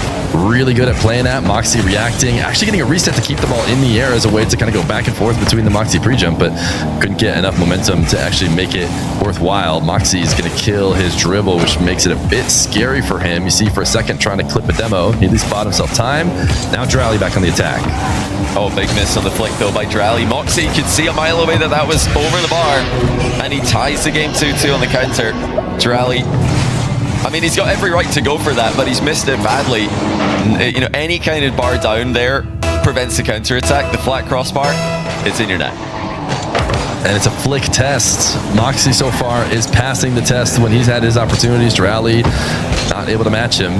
really good at playing at. Mawkzy reacting, actually getting a reset to keep the ball in the air as a way to kind of go back and forth between the Mawkzy pre-jump, but couldn't get enough momentum to actually make it worthwhile. Mawkzy is going to kill his dribble, which makes it a bit scary for him. You see for a second trying to clip a demo. He at least bought himself time. Now dralli back on the attack. Oh, big miss on the flick though by dralli. Mawkzy could see a mile away that was over the bar, and he ties the game 2-2 on the counter. dralli, I mean, he's got every right to go for that, but he's missed it badly. Any kind of bar down there prevents the counter attack. The flat crossbar, it's in your net. And it's a flick test. Mawkzy so far is passing the test when he's had his opportunities. dralli not able to match him.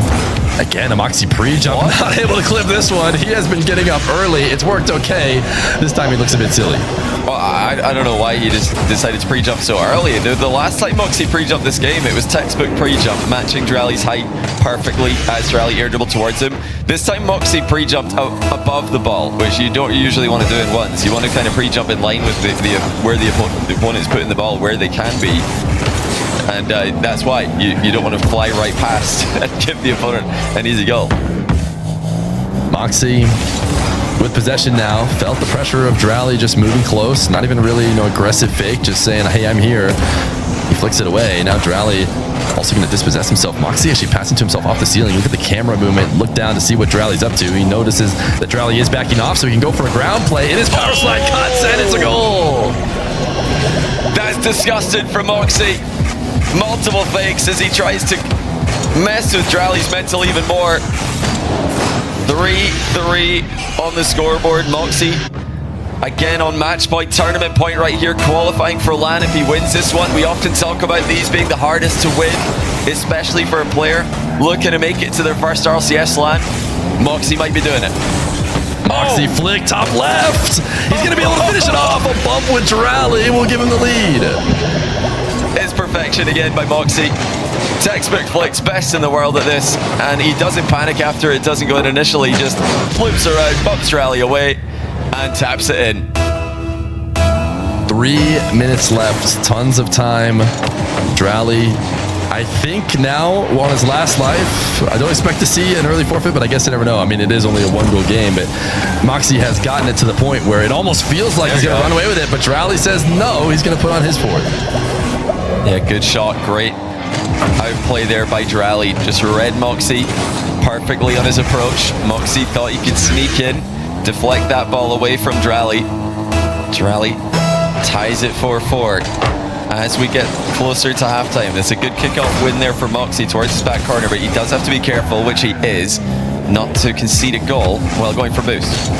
Again, a Mawkzy pre-jump, not able to clip this one. He has been getting up early. It's worked okay. This time he looks a bit silly. Well, I don't know why he just decided to pre-jump so early. The last time Mawkzy pre-jumped this game, it was textbook pre-jump, matching dralli's height perfectly as dralli air dribbled towards him. This time Mawkzy pre-jumped above the ball, which you don't usually want to do it once. You want to kind of pre-jump in line with where the opponent is putting the ball, where they can be. And that's why you don't want to fly right past and give the opponent an easy goal. Mawkzy with possession now, felt the pressure of dralli just moving close, not even really aggressive fake, just saying, hey, I'm here. He flicks it away. Now dralli also going to dispossess himself. Mawkzy actually passing to himself off the ceiling. Look at the camera movement, look down to see what dralli's up to. He notices that dralli is backing off, so he can go for a ground play. It is power slide cuts, and it's a goal. That's disgusting from Mawkzy. Multiple fakes as he tries to mess with dralli's mental even more. 3-3 on the scoreboard. Mawkzy again on match point, tournament point right here, qualifying for LAN if he wins this one. We often talk about these being the hardest to win, especially for a player looking to make it to their first RLCS LAN. Mawkzy might be doing it. Mawkzy flick top left. He's going to be able to finish it off. A bump with dralli will give him the lead. It's perfection again by Mawkzy. Textbook flicks, best in the world at this, and he doesn't panic after it doesn't go in initially. He just flips around, bumps dralli away, and taps it in. 3 minutes left, tons of time. dralli, I think now on his last life. I don't expect to see an early forfeit, but I guess you never know. I mean, it is only a 1-goal game, but Mawkzy has gotten it to the point where it almost feels like he's going to run away with it, but dralli says no, he's going to put on his fourth. Yeah, good shot, great outplay there by dralli. Just read Mawkzy perfectly on his approach. Mawkzy thought he could sneak in, deflect that ball away from dralli. dralli ties it 4-4 as we get closer to halftime. It's a good kickoff win there for Mawkzy towards his back corner, but he does have to be careful, which he is, not to concede a goal while going for boost.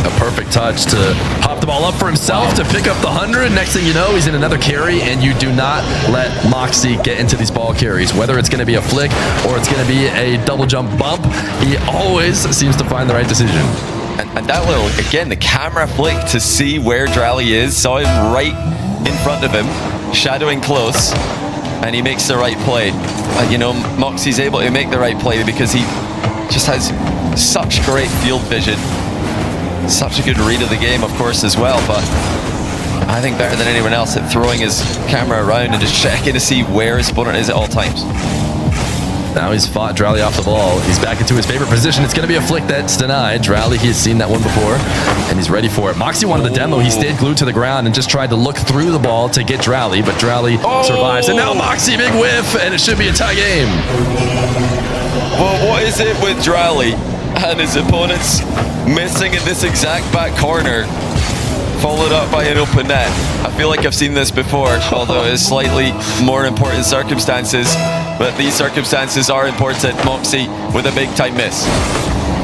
A perfect touch to pop the ball up for himself to pick up the 100. Next thing you know, he's in another carry, and you do not let Mawkzy get into these ball carries. Whether it's going to be a flick or it's going to be a double jump bump, he always seems to find the right decision. And that little, again, the camera flick to see where dralli is, saw him right in front of him, shadowing close, and he makes the right play. You know, Mawkzy's able to make the right play because he just has such great field vision. Such a good read of the game, of course, as well, but I think better than anyone else at throwing his camera around and just checking to see where his opponent is at all times. Now he's fought dralli off the ball. He's back into his favorite position. It's going to be a flick that's denied. dralli, he has seen that one before, and he's ready for it. Mawkzy wanted the demo. He stayed glued to the ground and just tried to look through the ball to get dralli, but dralli survives. And now Mawkzy, big whiff, and it should be a tie game. Well, what is it with dralli and his opponents missing in this exact back corner, followed up by an open net? I feel like I've seen this before, although it's slightly more important circumstances, but these circumstances are important. Mawkzy with a big time miss.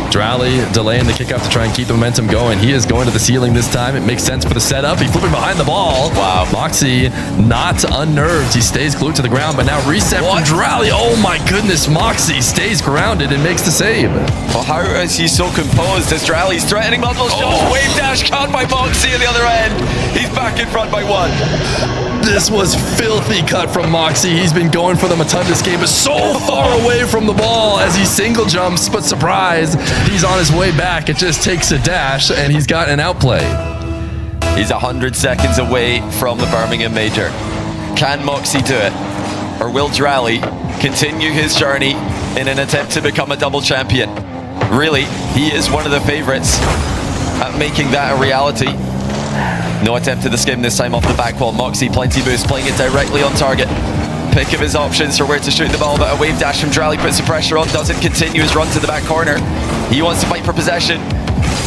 dralli delaying the kickoff to try and keep the momentum going. He is going to the ceiling this time. It makes sense for the setup. He's flipping behind the ball. Wow. Mawkzy not unnerved. He stays glued to the ground, but now reset from dralli. Oh my goodness, Mawkzy stays grounded and makes the save. Well, how is he so composed as dralli's threatening multiple shots? Wave dash caught by Mawkzy at the other end. He's back in front by 1. This was filthy cut from Mawkzy. He's been going for them a ton this game, but so far away from the ball as he single jumps, but surprise, he's on his way back. It just takes a dash, and he's got an outplay. He's 100 seconds away from the Birmingham Major. Can Mawkzy do it? Or will dralli continue his journey in an attempt to become a double champion? Really, he is one of the favorites at making that a reality. No attempt to the skim this time off the back wall. Mawkzy, plenty boost, playing it directly on target. Pick of his options for where to shoot the ball, but a wave dash from dralli puts the pressure on, doesn't continue his run to the back corner. He wants to fight for possession.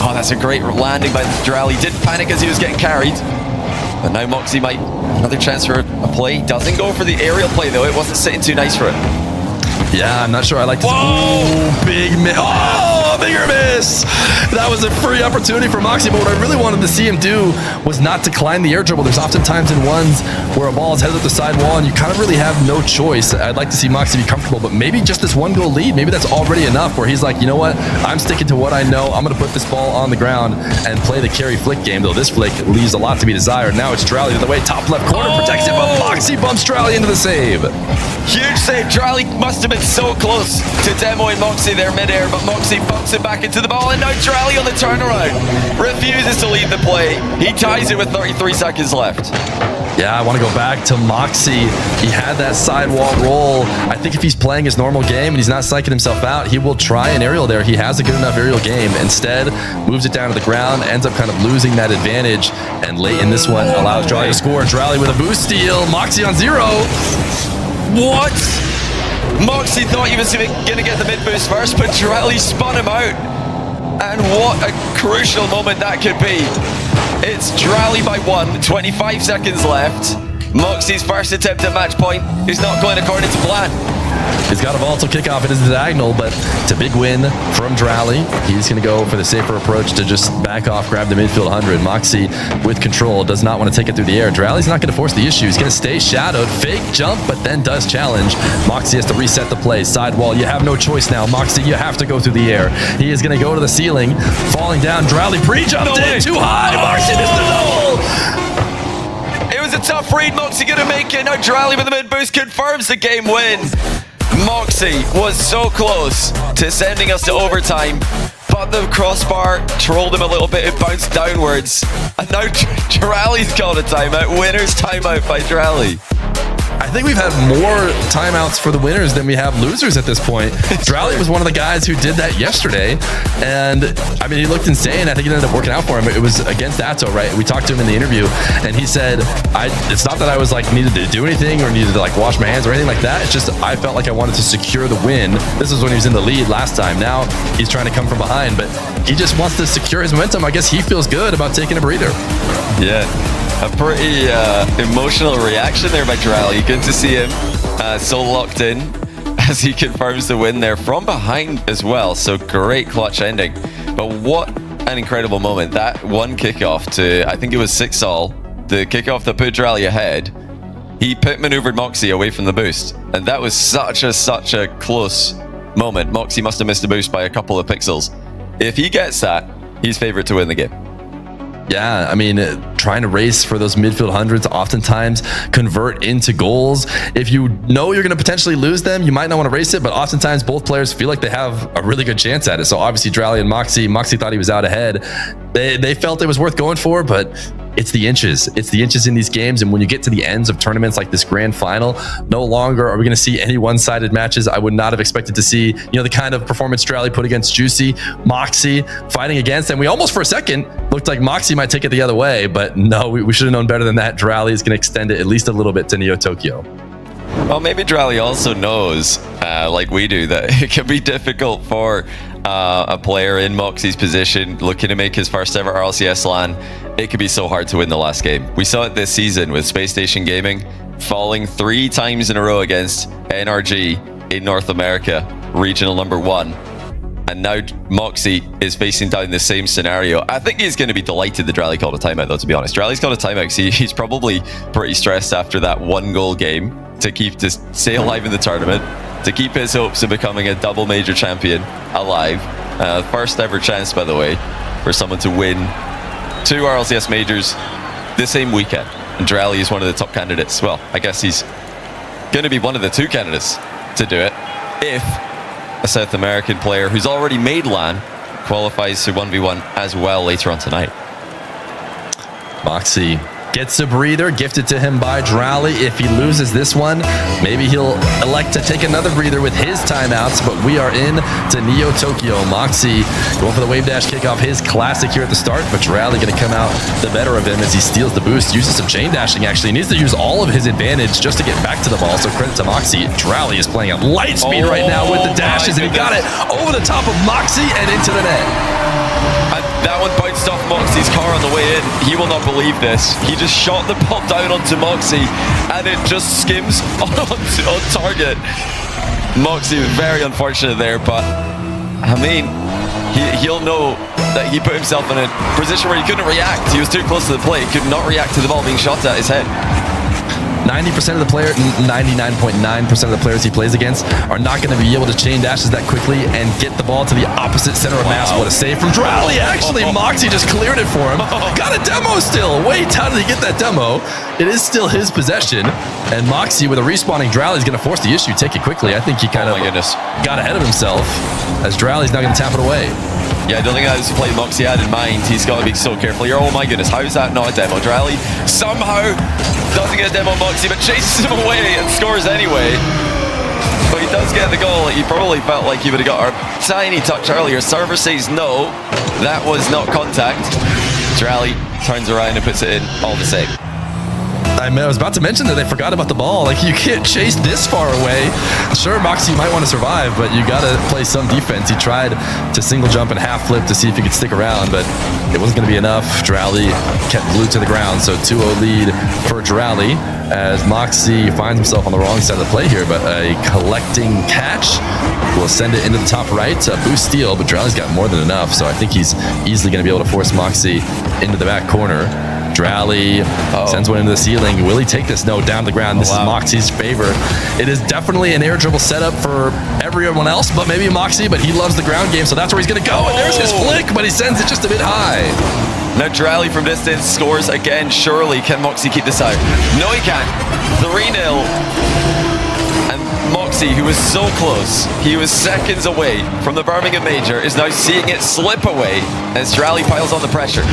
Oh, that's a great landing by dralli. Didn't panic as he was getting carried. But now Mawkzy might, another chance for a play. Doesn't go for the aerial play though, it wasn't sitting too nice for him. Yeah, I'm not sure I like this. Whoa! Big miss. Oh, bigger miss. That was a free opportunity for Mawkzy, but what I really wanted to see him do was not decline the air dribble. There's often times in ones where a ball is headed up the sidewall and you kind of really have no choice. I'd like to see Mawkzy be comfortable, but maybe just this 1-goal lead, maybe that's already enough where he's like, you know what? I'm sticking to what I know. I'm going to put this ball on the ground and play the carry flick game, though this flick leaves a lot to be desired. Now it's dralli to the way, top left corner, protects it, but Mawkzy bumps dralli into the save. Huge save. dralli must have been so close to demoing Mawkzy there midair, but Mawkzy bumps it back into the ball, and now dralli on the turnaround refuses to leave the play. He ties it with 33 seconds left. Yeah, I want to go back to Mawkzy. He had that sidewall roll. I think if he's playing his normal game and he's not psyching himself out, he will try an aerial there. He has a good enough aerial game. Instead, moves it down to the ground, ends up kind of losing that advantage, and late in this one allows dralli to score. dralli with a boost steal. Mawkzy on 0. What? Mawkzy thought he was going to get the mid boost first, but dralli spun him out. And what a crucial moment that could be. It's dralli by 1, 25 seconds left. Mawkzy's first attempt at match point is not going according to plan. He's got a volatile kickoff. It is diagonal, but it's a big win from dralli. He's going to go for the safer approach to just back off, grab the midfield 100. Mawkzy with control, does not want to take it through the air. dralli's not going to force the issue. He's going to stay shadowed, fake jump, but then does challenge. Mawkzy has to reset the play. Sidewall, you have no choice now. Mawkzy, you have to go through the air. He is going to go to the ceiling, falling down. dralli pre-jumped in, too high. Mawkzy missed the double. It was a tough read. Mawkzy going to make it. Now dralli with the mid boost confirms the game win. Mawkzy was so close to sending us to overtime, but the crossbar trolled him a little bit. It bounced downwards, and now dralli's called a timeout. Winner's timeout by dralli. I think we've had more timeouts for the winners than we have losers at this point. dralli was one of the guys who did that yesterday, and I mean, he looked insane. I think it ended up working out for him. It was against Atto, right? We talked to him in the interview, and he said, it's not that I was like needed to do anything or needed to like wash my hands or anything like that. It's just I felt like I wanted to secure the win. This is when he was in the lead last time. Now he's trying to come from behind, but he just wants to secure his momentum. I guess he feels good about taking a breather. Yeah. A pretty emotional reaction there by dralli. Good to see him so locked in as he confirms the win there from behind as well. So great clutch ending. But what an incredible moment. That one kickoff to, I think it was 6-all, the kickoff that put dralli ahead. He pit maneuvered Mawkzy away from the boost. And that was such a close moment. Mawkzy must have missed the boost by a couple of pixels. If he gets that, he's favorite to win the game. Yeah, I mean, trying to race for those midfield hundreds oftentimes convert into goals. If you know you're going to potentially lose them, you might not want to race it, but oftentimes both players feel like they have a really good chance at it. So obviously dralli and Mawkzy thought he was out ahead. They felt it was worth going for, but it's the inches. It's the inches in these games. And when you get to the ends of tournaments like this grand final, no longer are we going to see any one-sided matches. I would not have expected to see, the kind of performance dralli put against Juicy, Mawkzy fighting against. And we almost for a second looked like Mawkzy might take it the other way, but no, we should have known better than that. dralli is going to extend it at least a little bit to Neo Tokyo. Well, maybe dralli also knows, like we do, that it can be difficult for a player in Mawkzy's position looking to make his first ever RLCS LAN. It could be so hard to win the last game. We saw it this season with Space Station Gaming falling 3 times in a row against NRG in North America, regional number 1. And now Mawkzy is facing down the same scenario. I think he's going to be delighted that dralli called a timeout, though, to be honest. dralli's called a timeout because he's probably pretty stressed after that 1-goal game to stay alive in the tournament, to keep his hopes of becoming a double major champion alive. First ever chance, by the way, for someone to win 2 RLCS majors the same weekend. And dralli is one of the top candidates. Well, I guess he's going to be one of the 2 candidates to do it if a South American player who's already made LAN qualifies to 1v1 as well later on tonight. Mawkzy gets a breather gifted to him by dralli. If he loses this one, maybe he'll elect to take another breather with his timeouts, but we are in to Neo Tokyo. Mawkzy going for the wave dash kickoff, his classic here at the start, but dralli going to come out the better of him as he steals the boost, uses some chain dashing actually. He needs to use all of his advantage just to get back to the ball, so credit to Mawkzy. dralli is playing at light speed right now with the dashes, and he got it over the top of Mawkzy and into the net. That one bounced off Mawkzy's car on the way in. He will not believe this. He just shot the ball down onto Mawkzy and it just skims on target. Mawkzy was very unfortunate there, but I mean, he'll know that he put himself in a position where he couldn't react. He was too close to the plate, could not react to the ball being shot at his head. 90% of the player, 99.9% of the players he plays against are not going to be able to chain dashes that quickly and get the ball to the opposite center of mass. What a save from dralli. Actually, Mawkzy just cleared it for him. Got a demo still. Wait, how did he get that demo? It is still his possession. And Mawkzy, with a respawning dralli, is going to force the issue. Take it quickly. I think he kind of got ahead of himself as dralli's now going to tap it away. Yeah, I don't think that was the play Mawkzy had in mind. He's got to be so careful here. Oh my goodness, how is that not a demo? dralli somehow doesn't get a demo Mawkzy, but chases him away and scores anyway. But he does get the goal. He probably felt like he would have got a tiny touch earlier. Server says no, that was not contact. dralli turns around and puts it in all the same. I was about to mention that they forgot about the ball. Like, you can't chase this far away. Sure, Mawkzy might want to survive, but you got to play some defense. He tried to single jump and half flip to see if he could stick around, but it wasn't going to be enough. dralli kept glued to the ground, so 2-0 lead for dralli as Mawkzy finds himself on the wrong side of the play here, but a collecting catch will send it into the top right to boost steal, but dralli's got more than enough, so I think he's easily going to be able to force Mawkzy into the back corner. dralli sends one into the ceiling. Will he take this? No, down to the ground. This is Mawkzy's favor. It is definitely an air dribble setup for everyone else, but maybe Mawkzy, but he loves the ground game, so that's where he's going to go. And there's his flick, but he sends it just a bit high. Now dralli from distance scores again. Surely, can Mawkzy keep this out? No, he can't. 3-0. And Mawkzy, who was so close, he was seconds away from the Birmingham Major, is now seeing it slip away as dralli piles on the pressure.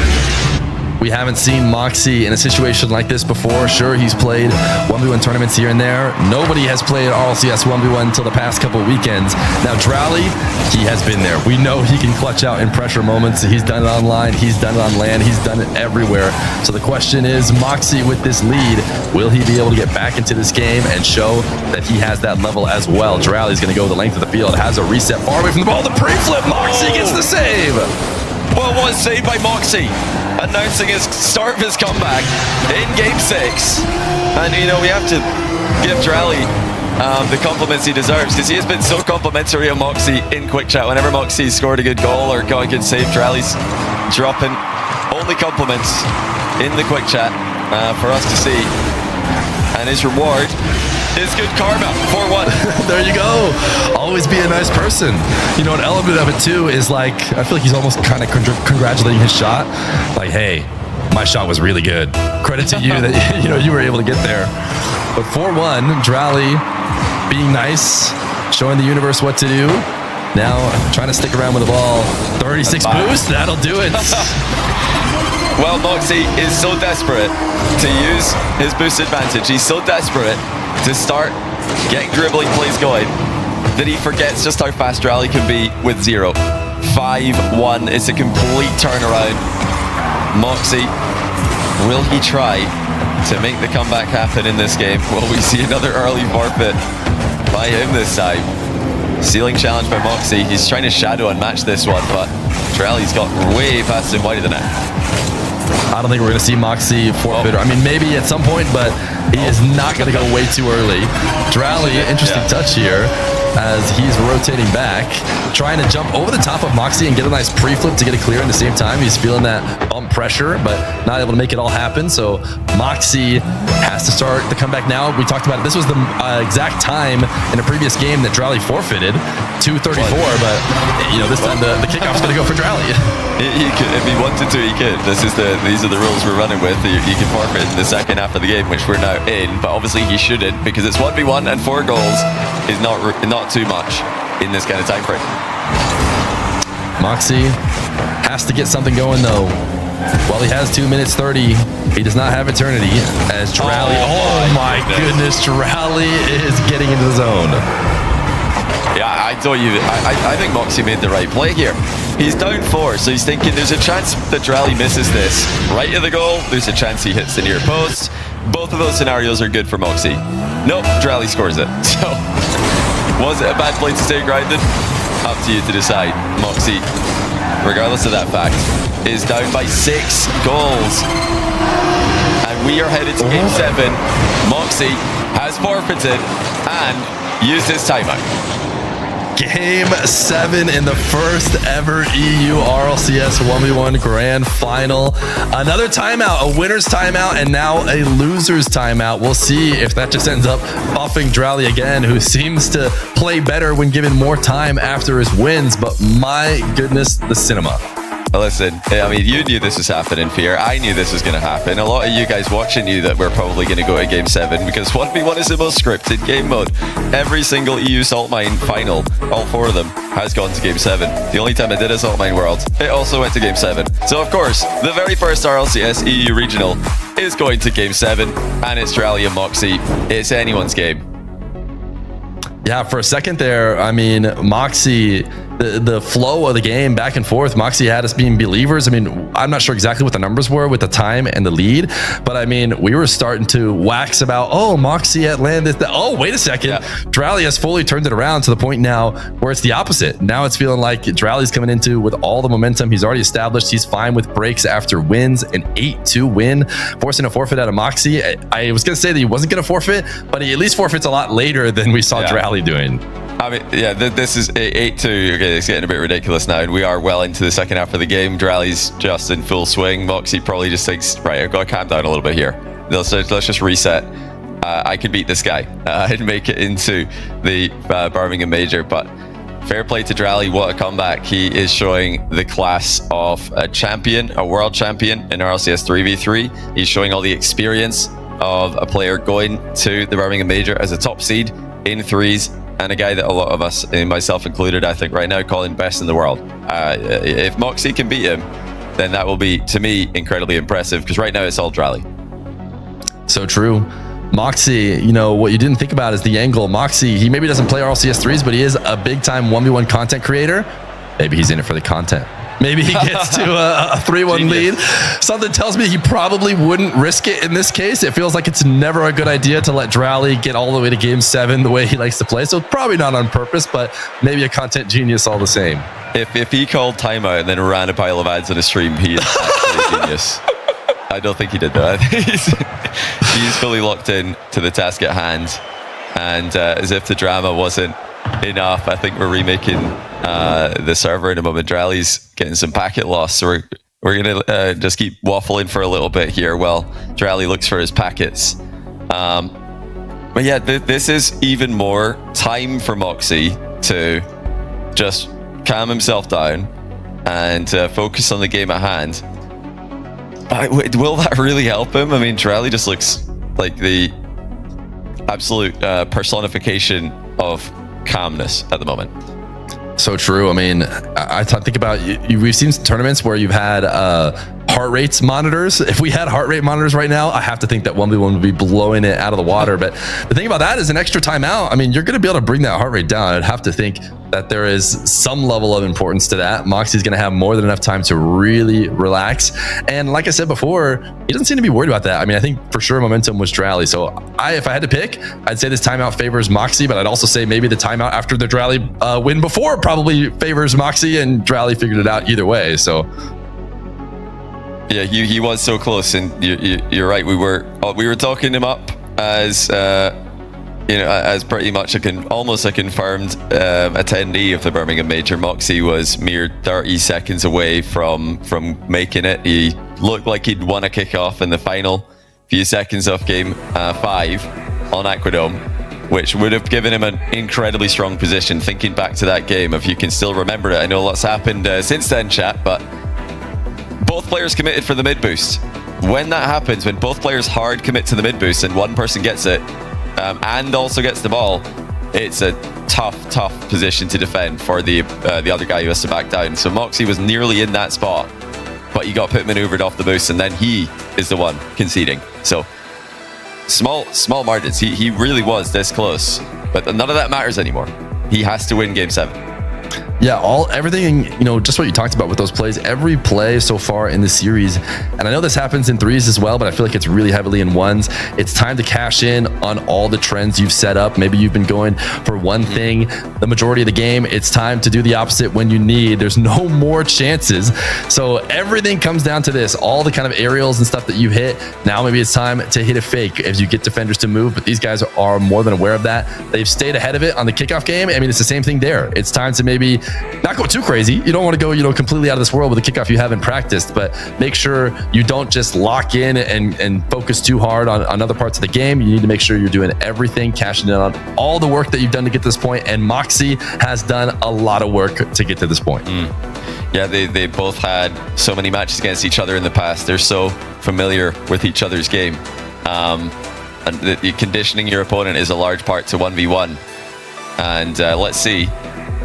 We haven't seen Mawkzy in a situation like this before. Sure, he's played 1v1 tournaments here and there. Nobody has played RLCS 1v1 until the past couple of weekends. Now, dralli, he has been there. We know he can clutch out in pressure moments. He's done it online. He's done it on land. He's done it everywhere. So the question is, Mawkzy with this lead, will he be able to get back into this game and show that he has that level as well? dralli's going to go the length of the field. Has a reset far away from the ball. The pre-flip. Mawkzy gets the save. Well, what a save by Mawkzy, announcing his start of his comeback in Game 6. And, you know, we have to give dralli the compliments he deserves, because he has been so complimentary of Mawkzy in Quick Chat. Whenever Mawkzy scored a good goal or got a good save, dralli's dropping only compliments in the Quick Chat for us to see. And his reward is good karma. 4-1. There you go. Always be a nice person. You know, an element of it too is like, I feel like he's almost kind of congratulating his shot. Like, hey, my shot was really good. Credit to you that you were able to get there. But 4-1, dralli being nice, showing the universe what to do. Now trying to stick around with the ball. 36 boost, that'll do it. Well, Mawkzy is so desperate to use his boost advantage. He's so desperate to start getting dribbling plays going that he forgets just how fast dralli can be with 0. 5-1, it's a complete turnaround. Mawkzy, will he try to make the comeback happen in this game? Will we see another early forfeit by him this time? Ceiling challenge by Mawkzy. He's trying to shadow and match this one, but dralli's got way past him wide of the net. I don't think we're going to see Mawkzy forfeit. I mean, maybe at some point, but he is not going to go way too early. dralli, interesting touch here as he's rotating back, trying to jump over the top of Mawkzy and get a nice pre-flip to get it clear in the same time. He's feeling that bump pressure, but not able to make it all happen. So Mawkzy has to start the comeback now. We talked about it. This was the exact time in a previous game that dralli forfeited, 2:34, but this time the kickoff's going to go for dralli. He could, if he wanted to, he could. These are the rules we're running with. You can forfeit in the second half of the game, which we're now in, but obviously he shouldn't, because it's 1v1 and 4 goals is not too much in this kind of time frame. Mawkzy has to get something going though. While he has 2 minutes 30, he does not have eternity as dralli. Oh my goodness, dralli is getting into the zone. Yeah, I told you, I think Mawkzy made the right play here. He's down 4, so he's thinking there's a chance that dralli misses this right at the goal. There's a chance he hits the near post. Both of those scenarios are good for Mawkzy. Nope, dralli scores it. So, was it a bad play to stay grounded? Up to you to decide. Mawkzy, regardless of that fact, is down by 6 goals. And we are headed to Game 7. Mawkzy has forfeited and used his timeout. Game 7 in the first ever EU RLCS 1v1 Grand Final. Another timeout, a winner's timeout, and now a loser's timeout. We'll see if that just ends up buffing dralli again, who seems to play better when given more time after his wins. But my goodness, the cinema. Listen, I mean, you knew this was happening, Fear. I knew this was going to happen. A lot of you guys watching knew that we're probably going to go to Game 7 because 1v1 is the most scripted game mode. Every single EU Salt Mine final, all 4 of them, has gone to Game 7. The only time I did a Salt Mine World, it also went to Game 7. So, of course, the very first RLCS EU Regional is going to Game 7, and it's dralli and Mawkzy. It's anyone's game. Yeah, for a second there, I mean, Mawkzy, the flow of the game back and forth, Mawkzy had us being believers. I mean, I'm not sure exactly what the numbers were with the time and the lead, but I mean, we were starting to wax about, oh, Mawkzy at land. Oh, wait a second. Yeah. dralli has fully turned it around to the point now where it's the opposite. Now it's feeling like dralli's coming into with all the momentum. He's already established. He's fine with breaks after wins. An 8-2 win, forcing a forfeit out of Mawkzy. I was going to say that he wasn't going to forfeit, but he at least forfeits a lot later than we saw dralli doing. I mean, yeah, this is 8-2. Okay, it's getting a bit ridiculous now, and we are well into the second half of the game. dralli's just in full swing. Mawkzy probably just thinks, right, I've got to calm down a little bit here. Let's just reset. I can beat this guy and make it into the Birmingham Major, but fair play to dralli. What a comeback. He is showing the class of a champion, a world champion in RLCS 3v3. He's showing all the experience of a player going to the Birmingham Major as a top seed in threes, and a guy that a lot of us, and myself included, I think right now, calling best in the world. If Mawkzy can beat him, then that will be, to me, incredibly impressive, because right now it's all dralli. So true. Mawkzy, you know, what you didn't think about is the angle. Mawkzy, he maybe doesn't play RLCS 3s, but he is a big-time 1v1 content creator. Maybe he's in it for the content. Maybe he gets to a 3-1 lead. Something tells me he probably wouldn't risk it in this case. It feels like it's never a good idea to let dralli get all the way to Game 7 the way he likes to play. So probably not on purpose, but maybe a content genius all the same. If he called timeout and then ran a pile of ads on a stream, he is actually a genius. I don't think he did that. I think he's fully locked in to the task at hand. And as if the drama wasn't enough, I think we're remaking the server in a moment. dralli's getting some packet loss, so we're gonna just keep waffling for a little bit here while dralli looks for his packets. But yeah, this is even more time for Mawkzy to just calm himself down and focus on the game at hand. Will that really help him? I mean, dralli just looks like the absolute personification of calmness at the moment. So true. I mean, I think about we've seen tournaments where you've had heart rates monitors. If we had heart rate monitors right now, I have to think that 1v1 would be blowing it out of the water. But the thing about that is an extra timeout. I mean, you're going to be able to bring that heart rate down. I'd have to think that there is some level of importance to that. Mawkzy's going to have more than enough time to really relax. And like I said before, he doesn't seem to be worried about that. I mean, I think for sure momentum was dralli. So if I had to pick, I'd say this timeout favors Mawkzy, but I'd also say maybe the timeout after the dralli win before probably favors Mawkzy, and dralli figured it out either way. So yeah, he was so close, and you're right. We were talking him up as as pretty much almost a confirmed attendee of the Birmingham Major. Mawkzy was mere 30 seconds away from making it. He looked like he'd won a kickoff in the final few seconds of Game 5 on Aquadome, which would have given him an incredibly strong position. Thinking back to that game, if you can still remember it, I know lots happened since then, chat, but both players committed for the mid boost. When that happens, when both players hard commit to the mid boost and one person gets it and also gets the ball, it's a tough position to defend for the other guy who has to back down. So Mawkzy was nearly in that spot, but he got maneuvered off the boost, and then he is the one conceding. So small margins. He really was this close, but none of that matters anymore. He has to win Game 7. Yeah, everything, just what you talked about with those plays, every play so far in the series. And I know this happens in threes as well, but I feel like it's really heavily in ones. It's time to cash in on all the trends you've set up. Maybe you've been going for one thing the majority of the game. It's time to do the opposite when you need. There's no more chances. So everything comes down to this, all the kind of aerials and stuff that you hit. Now maybe it's time to hit a fake as you get defenders to move, but these guys are more than aware of that. They've stayed ahead of it on the kickoff game. I mean, it's the same thing there. It's time to maybe not go too crazy. You don't want to go, completely out of this world with a kickoff you haven't practiced, but make sure you don't just lock in and focus too hard on other parts of the game. You need to make sure you're doing everything, cashing in on all the work that you've done to get to this point. And Mawkzy has done a lot of work to get to this point. Yeah, they both had so many matches against each other in the past. They're so familiar with each other's game. And the conditioning your opponent is a large part to 1v1. And let's see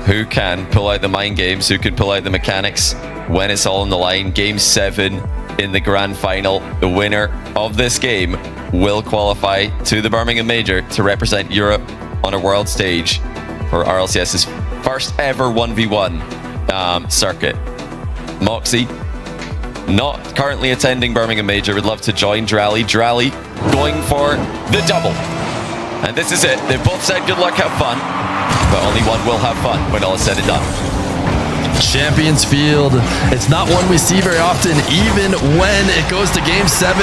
who can pull out the mind games, who can pull out the mechanics when it's all on the line. Game 7 in the grand final. The winner of this game will qualify to the Birmingham Major to represent Europe on a world stage for RLCS's first ever 1v1 circuit. Mawkzy, not currently attending Birmingham Major, would love to join dralli. Dralli going for the double. And this is it. They both said good luck, have fun. But only one will have fun when all is said and done. Champions Field. It's not one we see very often, even when it goes to game 7,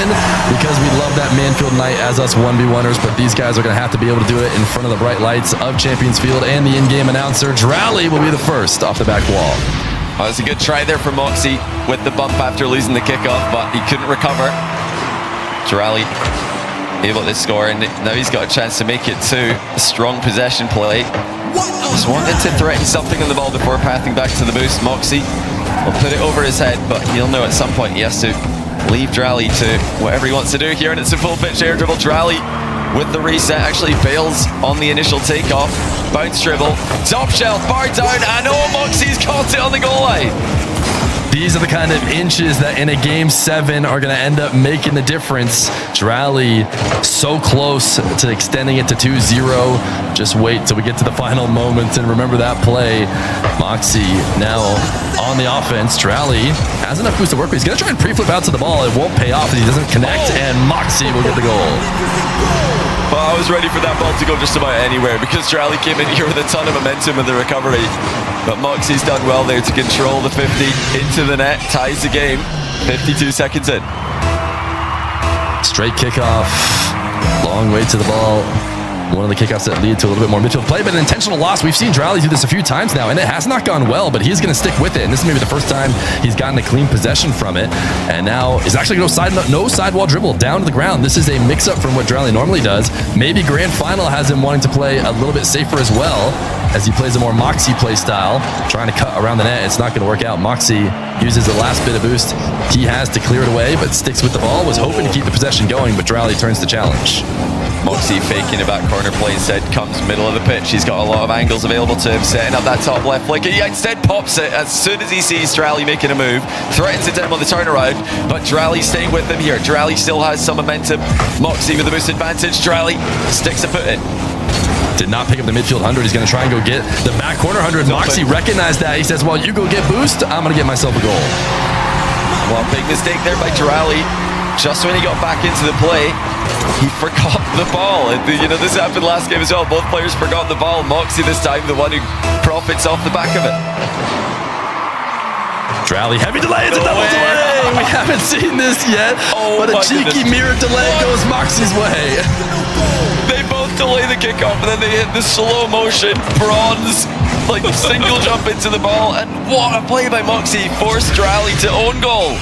because we love that Manfield night as us 1v1ers, but these guys are going to have to be able to do it in front of the bright lights of Champions Field and the in-game announcer. Dralli will be the first off the back wall. Oh, that's a good try there for Mawkzy with the bump after losing the kickoff, but he couldn't recover. Dralli able to score, and now he's got a chance to make it to a strong possession play. Just wanted to threaten something on the ball before pathing back to the boost. Mawkzy will put it over his head, but he'll know at some point he has to leave Dralli to whatever he wants to do here, and it's a full pitch air dribble. Dralli with the reset actually fails on the initial takeoff. Bounce dribble, top shelf, bar down, and Mawkzy's caught it on the goal line. These are the kind of inches that in a game 7 are going to end up making the difference. Dralli so close to extending it to 2-0. Just wait till we get to the final moments and remember that play. Mawkzy now on the offense. Dralli has enough boost to work with. He's going to try and pre-flip out to the ball. It won't pay off if he doesn't connect, and Mawkzy will get the goal. Well, I was ready for that ball to go just about anywhere because Dralli came in here with a ton of momentum in the recovery. But Mawkzy's done well there to control the 50 into the net, ties the game, 52 seconds in. Straight kickoff, long way to the ball. One of the kickoffs that lead to a little bit more midfield play, but an intentional loss. We've seen Dralli do this a few times now, and it has not gone well, but he's going to stick with it. And this is maybe the first time he's gotten a clean possession from it. And now he's actually no sidewall dribble down to the ground. This is a mix-up from what Dralli normally does. Maybe Grand Final has him wanting to play a little bit safer as well, as he plays a more Mawkzy play style, trying to cut around the net. It's not going to work out. Mawkzy uses the last bit of boost he has to clear it away, but sticks with the ball. Was hoping to keep the possession going, but Dralli turns the challenge. Mawkzy faking a back corner play instead, comes middle of the pitch. He's got a lot of angles available to him, setting up that top left flick. He instead pops it as soon as he sees Dralli making a move, threatens it down on the turnaround, but Dralli staying with him here. Dralli still has some momentum. Mawkzy with the boost advantage. Dralli sticks a foot in. Did not pick up the midfield 100. He's going to try and go get the back corner 100. Mawkzy recognized that. He says, well, you go get boost, I'm going to get myself a goal. Well, big mistake there by Dralli. Just when he got back into the play, he forgot the ball. And, this happened last game as well. Both players forgot the ball. Mawkzy this time, the one who profits off the back of it. Dralli, heavy delay. It's a double delay. We haven't seen this yet. But a cheeky mirror delay goes Mawkzy's way. They both delay the kickoff, and then they hit the slow motion bronze, single jump into the ball. And what a play by Mawkzy. Forced Dralli to own goal.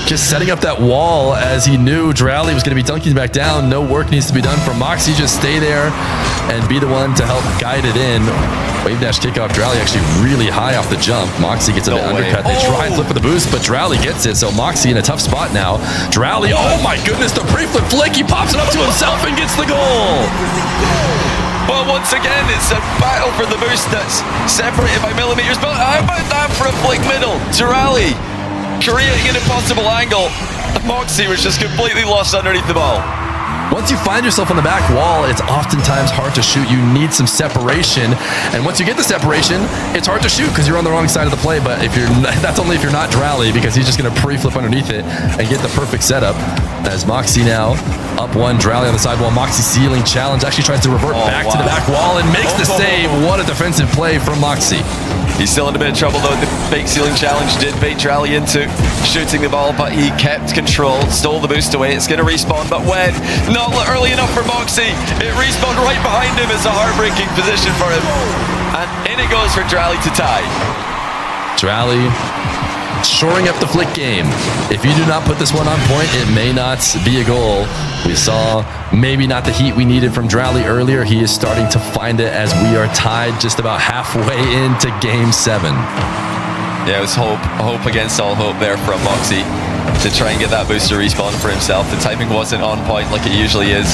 Just setting up that wall as he knew Dralli was going to be dunking back down. No work needs to be done for Mawkzy. Just stay there and be the one to help guide it in. Wave dash kickoff. Dralli actually really high off the jump. Mawkzy gets a bit undercut. They try and flip for the boost, but Dralli gets it. So Mawkzy in a tough spot now. Dralli, oh my goodness, the pre-flip flick. He pops it up to himself and gets the goal. Well, once again, it's a battle for the boost that's separated by millimeters. But how about that for a flick middle? Dralli creating an impossible angle. Mawkzy was just completely lost underneath the ball. Once you find yourself on the back wall, it's oftentimes hard to shoot. You need some separation. And once you get the separation, it's hard to shoot because you're on the wrong side of the play. But if you're not, that's only if you're not dralli, because he's just going to pre-flip underneath it and get the perfect setup. As Mawkzy now up one, dralli on the sidewall. Mawkzy ceiling challenge, actually tries to revert back to the back wall and makes the save. What a defensive play from Mawkzy. He's still in a bit of trouble though. The fake ceiling challenge did bait dralli into shooting the ball, but he kept control, stole the boost away. It's going to respawn, but when? Not early enough for Mawkzy. It respawned right behind him. It's a heartbreaking position for him. And in it goes for dralli to tie. Dralli shoring up the flick game. If you do not put this one on point, it may not be a goal. We saw maybe not the heat we needed from dralli earlier. He is starting to find it as we are tied just about halfway into game 7. Yeah, it was hope against all hope there from Mawkzy to try and get that booster respawn for himself. The timing wasn't on point like it usually is.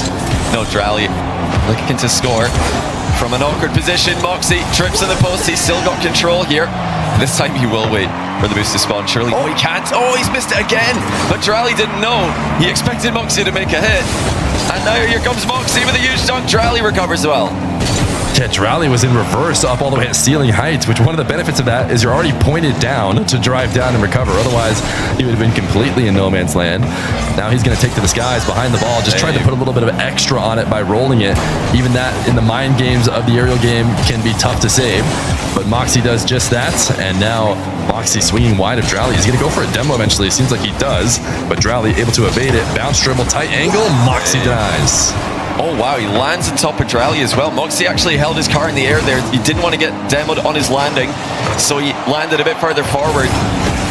No, dralli looking to score from an awkward position. Mawkzy trips on the post. He's still got control here. This time he will wait for the boost to spawn, surely. Oh, he can't. Oh, he's missed it again. But dralli didn't know. He expected Mawkzy to make a hit. And now here comes Mawkzy with a huge dunk. Dralli recovers well. Yeah, dralli was in reverse up all the way at ceiling heights, which one of the benefits of that is you're already pointed down to drive down and recover. Otherwise, he would have been completely in no man's land. Now he's going to take to the skies behind the ball, just trying to put a little bit of extra on it by rolling it. Even that in the mind games of the aerial game can be tough to save. But Mawkzy does just that, and now Mawkzy swinging wide of dralli. He's going to go for a demo eventually. It seems like he does, but dralli able to evade it. Bounce dribble, tight angle, Mawkzy denies. Oh wow, he lands on top of dralli as well. Mawkzy actually held his car in the air there. He didn't want to get demoed on his landing, so he landed a bit further forward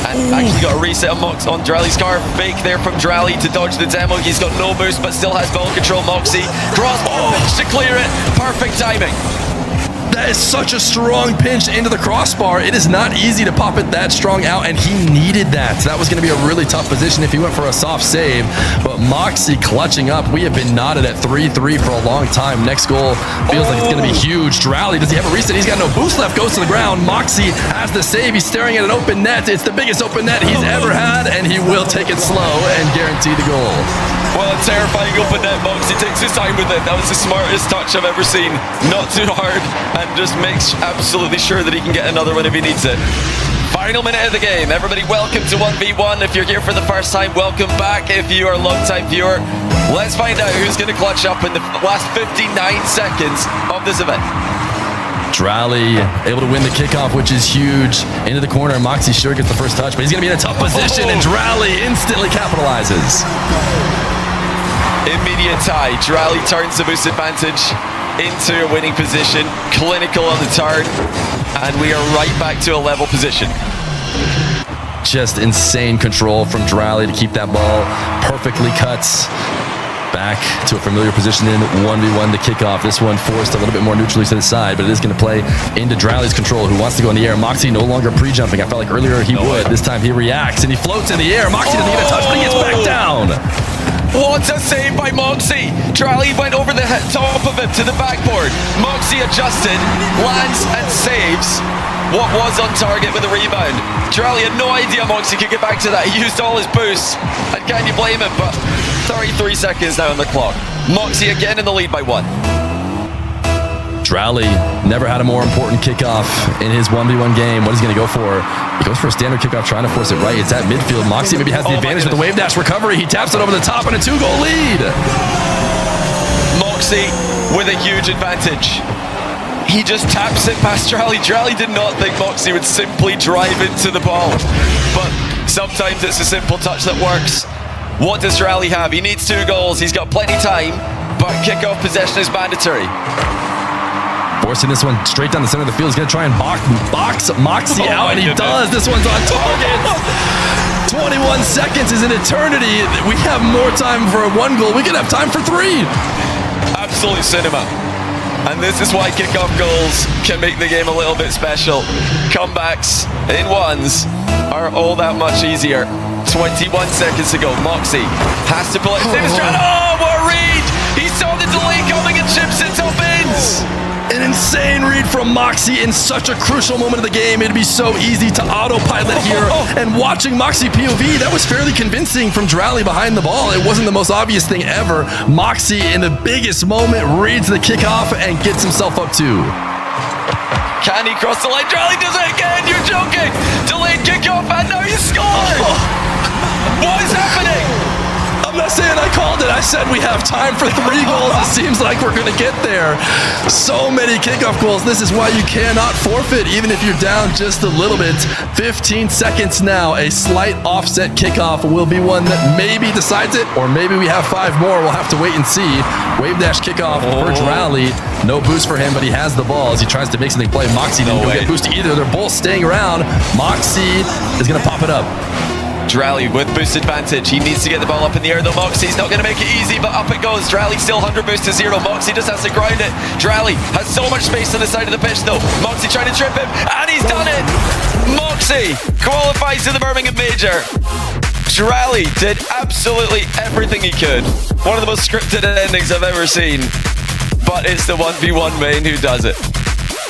and actually got a reset on dralli's car. Fake there from dralli to dodge the demo. He's got no boost but still has ball control. Mawkzy crossbar to clear it. Perfect timing. That is such a strong pinch into the crossbar. It is not easy to pop it that strong out, and he needed that. So that was going to be a really tough position if he went for a soft save. But Mawkzy clutching up. We have been knotted at 3-3 for a long time. Next goal feels like it's going to be huge. Dralli, does he have a reset? He's got no boost left, goes to the ground. Mawkzy has the save. He's staring at an open net. It's the biggest open net he's ever had, and he will take it slow and guarantee the goal. Well, a terrifying open net. Mawkzy takes his time with it. That was the smartest touch I've ever seen. Not too hard, and just makes absolutely sure that he can get another one if he needs it. Final minute of the game. Everybody, welcome to 1v1. If you're here for the first time, welcome back. If you are a long-time viewer, let's find out who's going to clutch up in the last 59 seconds of this event. Dralli able to win the kickoff, which is huge. Into the corner, Mawkzy sure gets the first touch, but he's going to be in a tough position, and Dralli instantly capitalizes. Immediate tie. Dralli turns the boost advantage into a winning position. Clinical on the turn, and we are right back to a level position. Just insane control from Dralli to keep that ball perfectly cuts back to a familiar position in 1v1 to kick off. This one forced a little bit more neutrally to the side, but it is going to play into Dralli's control, who wants to go in the air. Mawkzy no longer pre-jumping. I felt like earlier he would. This time he reacts and he floats in the air. Mawkzy doesn't get a touch, but he gets back down. What a save by Mawkzy! Dralli went over the top of him to the backboard. Mawkzy adjusted, lands and saves what was on target with a rebound. Dralli had no idea Mawkzy could get back to that. He used all his boosts, and can you blame him? But 33 seconds now on the clock. Mawkzy again in the lead by 1. Dralli never had a more important kickoff in his 1v1 game. What is he going to go for? He goes for a standard kickoff, trying to force it right. It's at midfield. Mawkzy maybe has the advantage with the wave dash recovery. He taps it over the top and a 2-goal lead. Mawkzy with a huge advantage. He just taps it past Dralli. Dralli did not think Mawkzy would simply drive into the ball. But sometimes it's a simple touch that works. What does Dralli have? He needs 2 goals. He's got plenty of time, but kickoff possession is mandatory. Forcing this one straight down the center of the field. He's going to try and box Mawkzy out, and he does. This one's on target. 21 seconds is an eternity. We have more time for a 1 goal. We could have time for 3. Absolute cinema. And this is why kickoff goals can make the game a little bit special. Comebacks in ones are all that much easier. 21 seconds to go. Mawkzy has to pull it. Oh, what a read! He saw the delay coming and chips it top ends. An insane insane read from Mawkzy in such a crucial moment of the game. It'd be so easy to autopilot here. And watching Mawkzy POV, that was fairly convincing from dralli behind the ball. It wasn't the most obvious thing ever. Mawkzy, in the biggest moment, reads the kickoff and gets himself up two. Can he cross the line? dralli does it again. You're joking. Delayed kickoff, and now he's scored. What is happening? I'm not saying I called it. I said we have time for 3 goals. It seems like we're going to get there. So many kickoff goals. This is why you cannot forfeit, even if you're down just a little bit. 15 seconds now. A slight offset kickoff will be one that maybe decides it, or maybe we have 5 more. We'll have to wait and see. Wave dash kickoff for dralli. No boost for him, but he has the ball as he tries to make something play. Mawkzy didn't get boosted either. They're both staying around. Mawkzy is going to pop it up. dralli with boost advantage. He needs to get the ball up in the air, though. Mawkzy's not going to make it easy, but up it goes. dralli still 100 boost to 0. Mawkzy just has to grind it. dralli has so much space on the side of the pitch, though. Mawkzy trying to trip him, and he's done it. Mawkzy qualifies to the Birmingham Major. dralli did absolutely everything he could. One of the most scripted endings I've ever seen, but it's the 1v1 main who does it.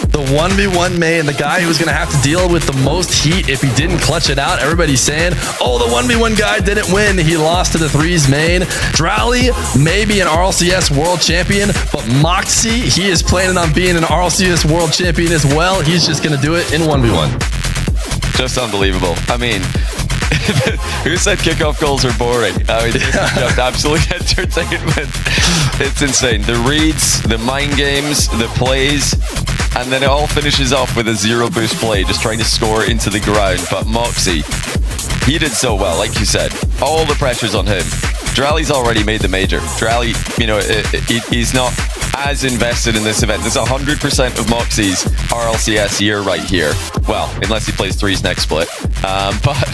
The 1v1 main, the guy who's going to have to deal with the most heat if he didn't clutch it out. Everybody's saying, oh, the 1v1 guy didn't win. He lost to the threes main. dralli, maybe an RLCS world champion, but Mawkzy, he is planning on being an RLCS world champion as well. He's just going to do it in 1v1. Just unbelievable. I mean, who said kickoff goals are boring? I mean, this is just absolute entertainment. It's insane. The reads, the mind games, the plays, and then it all finishes off with a 0 boost play, just trying to score into the ground. But Mawkzy, he did so well, like you said. All the pressure's on him. dralli's already made the major. dralli, you know, he's not as invested in this event. This is 100% of Mawkzy's RLCS year right here. Well, unless he plays threes next split. But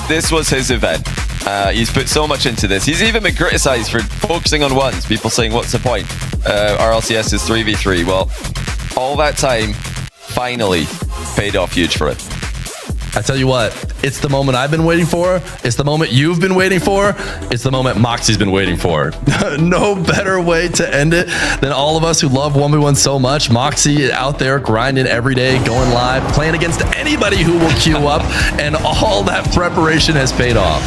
this was his event. He's put so much into this. He's even been criticized for focusing on ones. People saying, what's the point? RLCS is 3v3. Well, all that time finally paid off huge for it. I tell you what, it's the moment I've been waiting for. It's the moment you've been waiting for. It's the moment Mawkzy's been waiting for. No better way to end it than all of us who love 1v1 so much. Mawkzy out there grinding every day, going live, playing against anybody who will queue up, and all that preparation has paid off.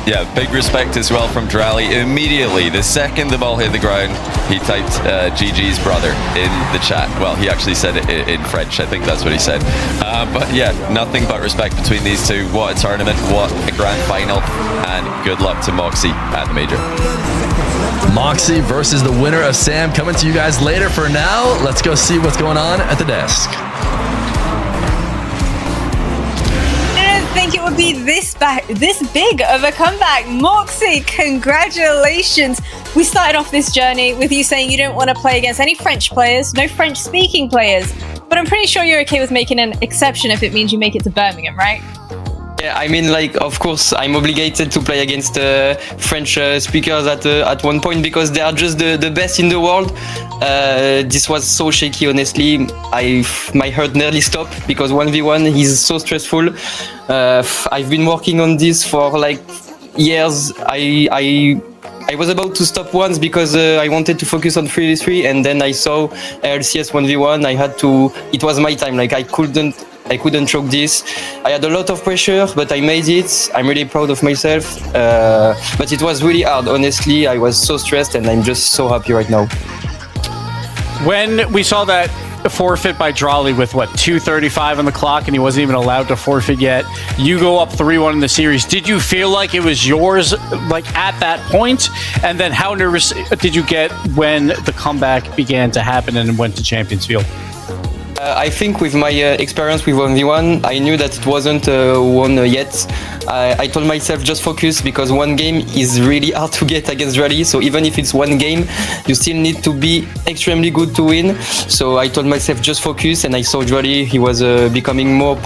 Yeah, big respect as well from dralli. Immediately, the second the ball hit the ground, he typed GG's brother in the chat. Well, he actually said it in French. I think that's what he said. But yeah, nothing but respect between these two. What a tournament, what a grand final, and good luck to Mawkzy at the major. Mawkzy versus the winner of Sam coming to you guys later. For now, let's go see what's going on at the desk. Think it would be this big of a comeback. Mawkzy, congratulations. We started off this journey with you saying you don't want to play against any French players, no French speaking players, but I'm pretty sure you're okay with making an exception if it means you make it to Birmingham, right? Yeah, I mean, like, of course, I'm obligated to play against French speakers at one point because they are just the best in the world. This was so shaky, honestly. My heart nearly stopped because 1v1 is so stressful. I've been working on this for like years. I was about to stop once because I wanted to focus on 3v3, and then I saw RLCS 1v1. I had to. It was my time. Like I couldn't choke this. I had a lot of pressure, but I made it. I'm really proud of myself. But it was really hard, honestly. I was so stressed, and I'm just so happy right now. When we saw that forfeit by dralli with, what, 2:35 on the clock, and he wasn't even allowed to forfeit yet, you go up 3-1 in the series. Did you feel like it was yours, like, at that point? And then how nervous did you get when the comeback began to happen and went to Champions Field? I think with my experience with 1v1, I knew that it wasn't won yet. I told myself just focus because one game is really hard to get against dralli. So even if it's one game, you still need to be extremely good to win. So I told myself just focus, and I saw dralli. He was becoming more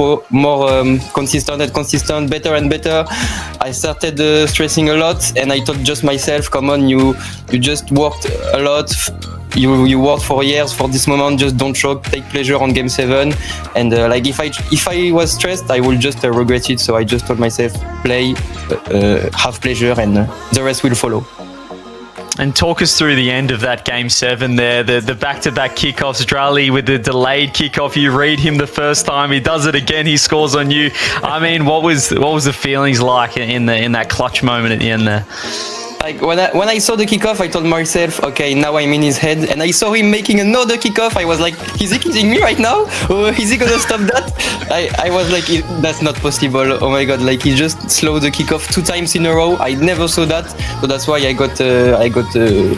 consistent, better and better. I started stressing a lot, and I told just myself, come on, you just worked a lot. You worked for years for this moment. Just don't choke. Take pleasure on game 7. And like if I was stressed, I would just regret it. So I just told myself, play, have pleasure, and the rest will follow. And talk us through the end of that game 7 there, the back-to-back kickoffs, dralli with the delayed kickoff. You read him the first time, he does it again, he scores on you. I mean, what was the feelings like in that clutch moment at the end there? Like when I saw the kickoff, I told myself, okay, now I'm in his head, and I saw him making another kickoff. I was like, is he kidding me right now? Or is he gonna stop that? I was like, that's not possible. Oh my god, like he just slowed the kickoff 2 times in a row. I never saw that, so that's why I got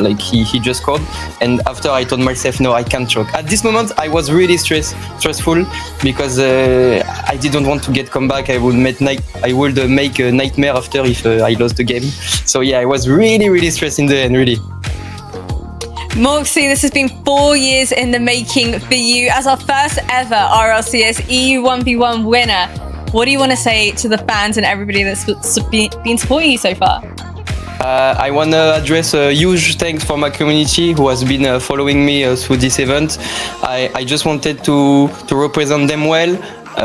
like he just scored. And after I told myself, no, I can't choke. At this moment, I was really stressful because I didn't want to get comeback. I would make a nightmare after if I lost the game. So yeah, I was really stressed in the end, really. Mawkzy, this has been 4 years in the making for you as our first ever RLCS EU 1v1 winner. What do you want to say to the fans and everybody that's been supporting you so far? I want to address a huge thanks for my community who has been following me through this event. I just wanted to represent them well,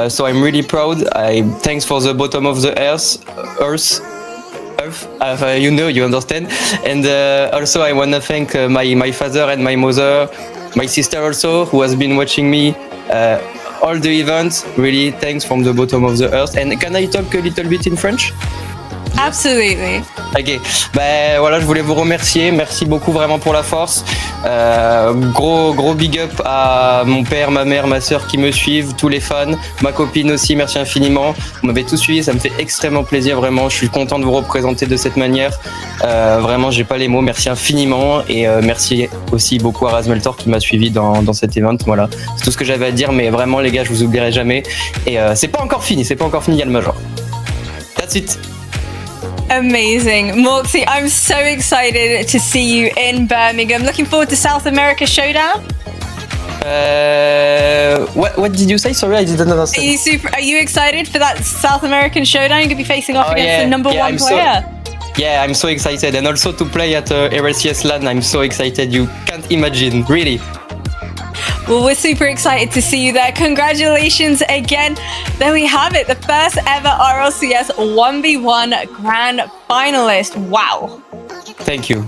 so I'm really proud. Thanks for the bottom of the earth. You understand. And also I want to thank my father and my mother, my sister also, who has been watching me all the events. Really, thanks from the bottom of the earth. And can I talk a little bit in French? Absolutely. Ok, ben voilà, je voulais vous remercier, merci beaucoup vraiment pour la force. Gros big up à mon père, ma mère, ma soeur qui me suivent, tous les fans, ma copine aussi, merci infiniment. Vous m'avez tous suivi, ça me fait extrêmement plaisir, vraiment. Je suis content de vous représenter de cette manière. Vraiment, j'ai pas les mots, merci infiniment. Et merci aussi beaucoup à Razmeltor qui m'a suivi dans cet event. Voilà, c'est tout ce que j'avais à dire, mais vraiment les gars, je vous oublierai jamais. Et c'est pas encore fini, il y a le Major. That's it. Amazing. Mawkzy, I'm so excited to see you in Birmingham. Looking forward to South America Showdown. What did you say? Sorry, I didn't understand. Are you excited for that South American Showdown? You're going to be facing off against the number one player. Yeah, I'm so excited. And also to play at RLCS LAN, I'm so excited. You can't imagine, really. Well, we're super excited to see you there. Congratulations again. There we have it. The first ever RLCS 1v1 grand finalist. Wow. Thank you.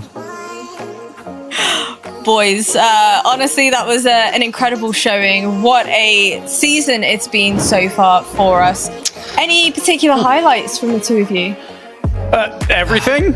Boys, honestly, that was an incredible showing. What a season it's been so far for us. Any particular highlights from the two of you? Everything.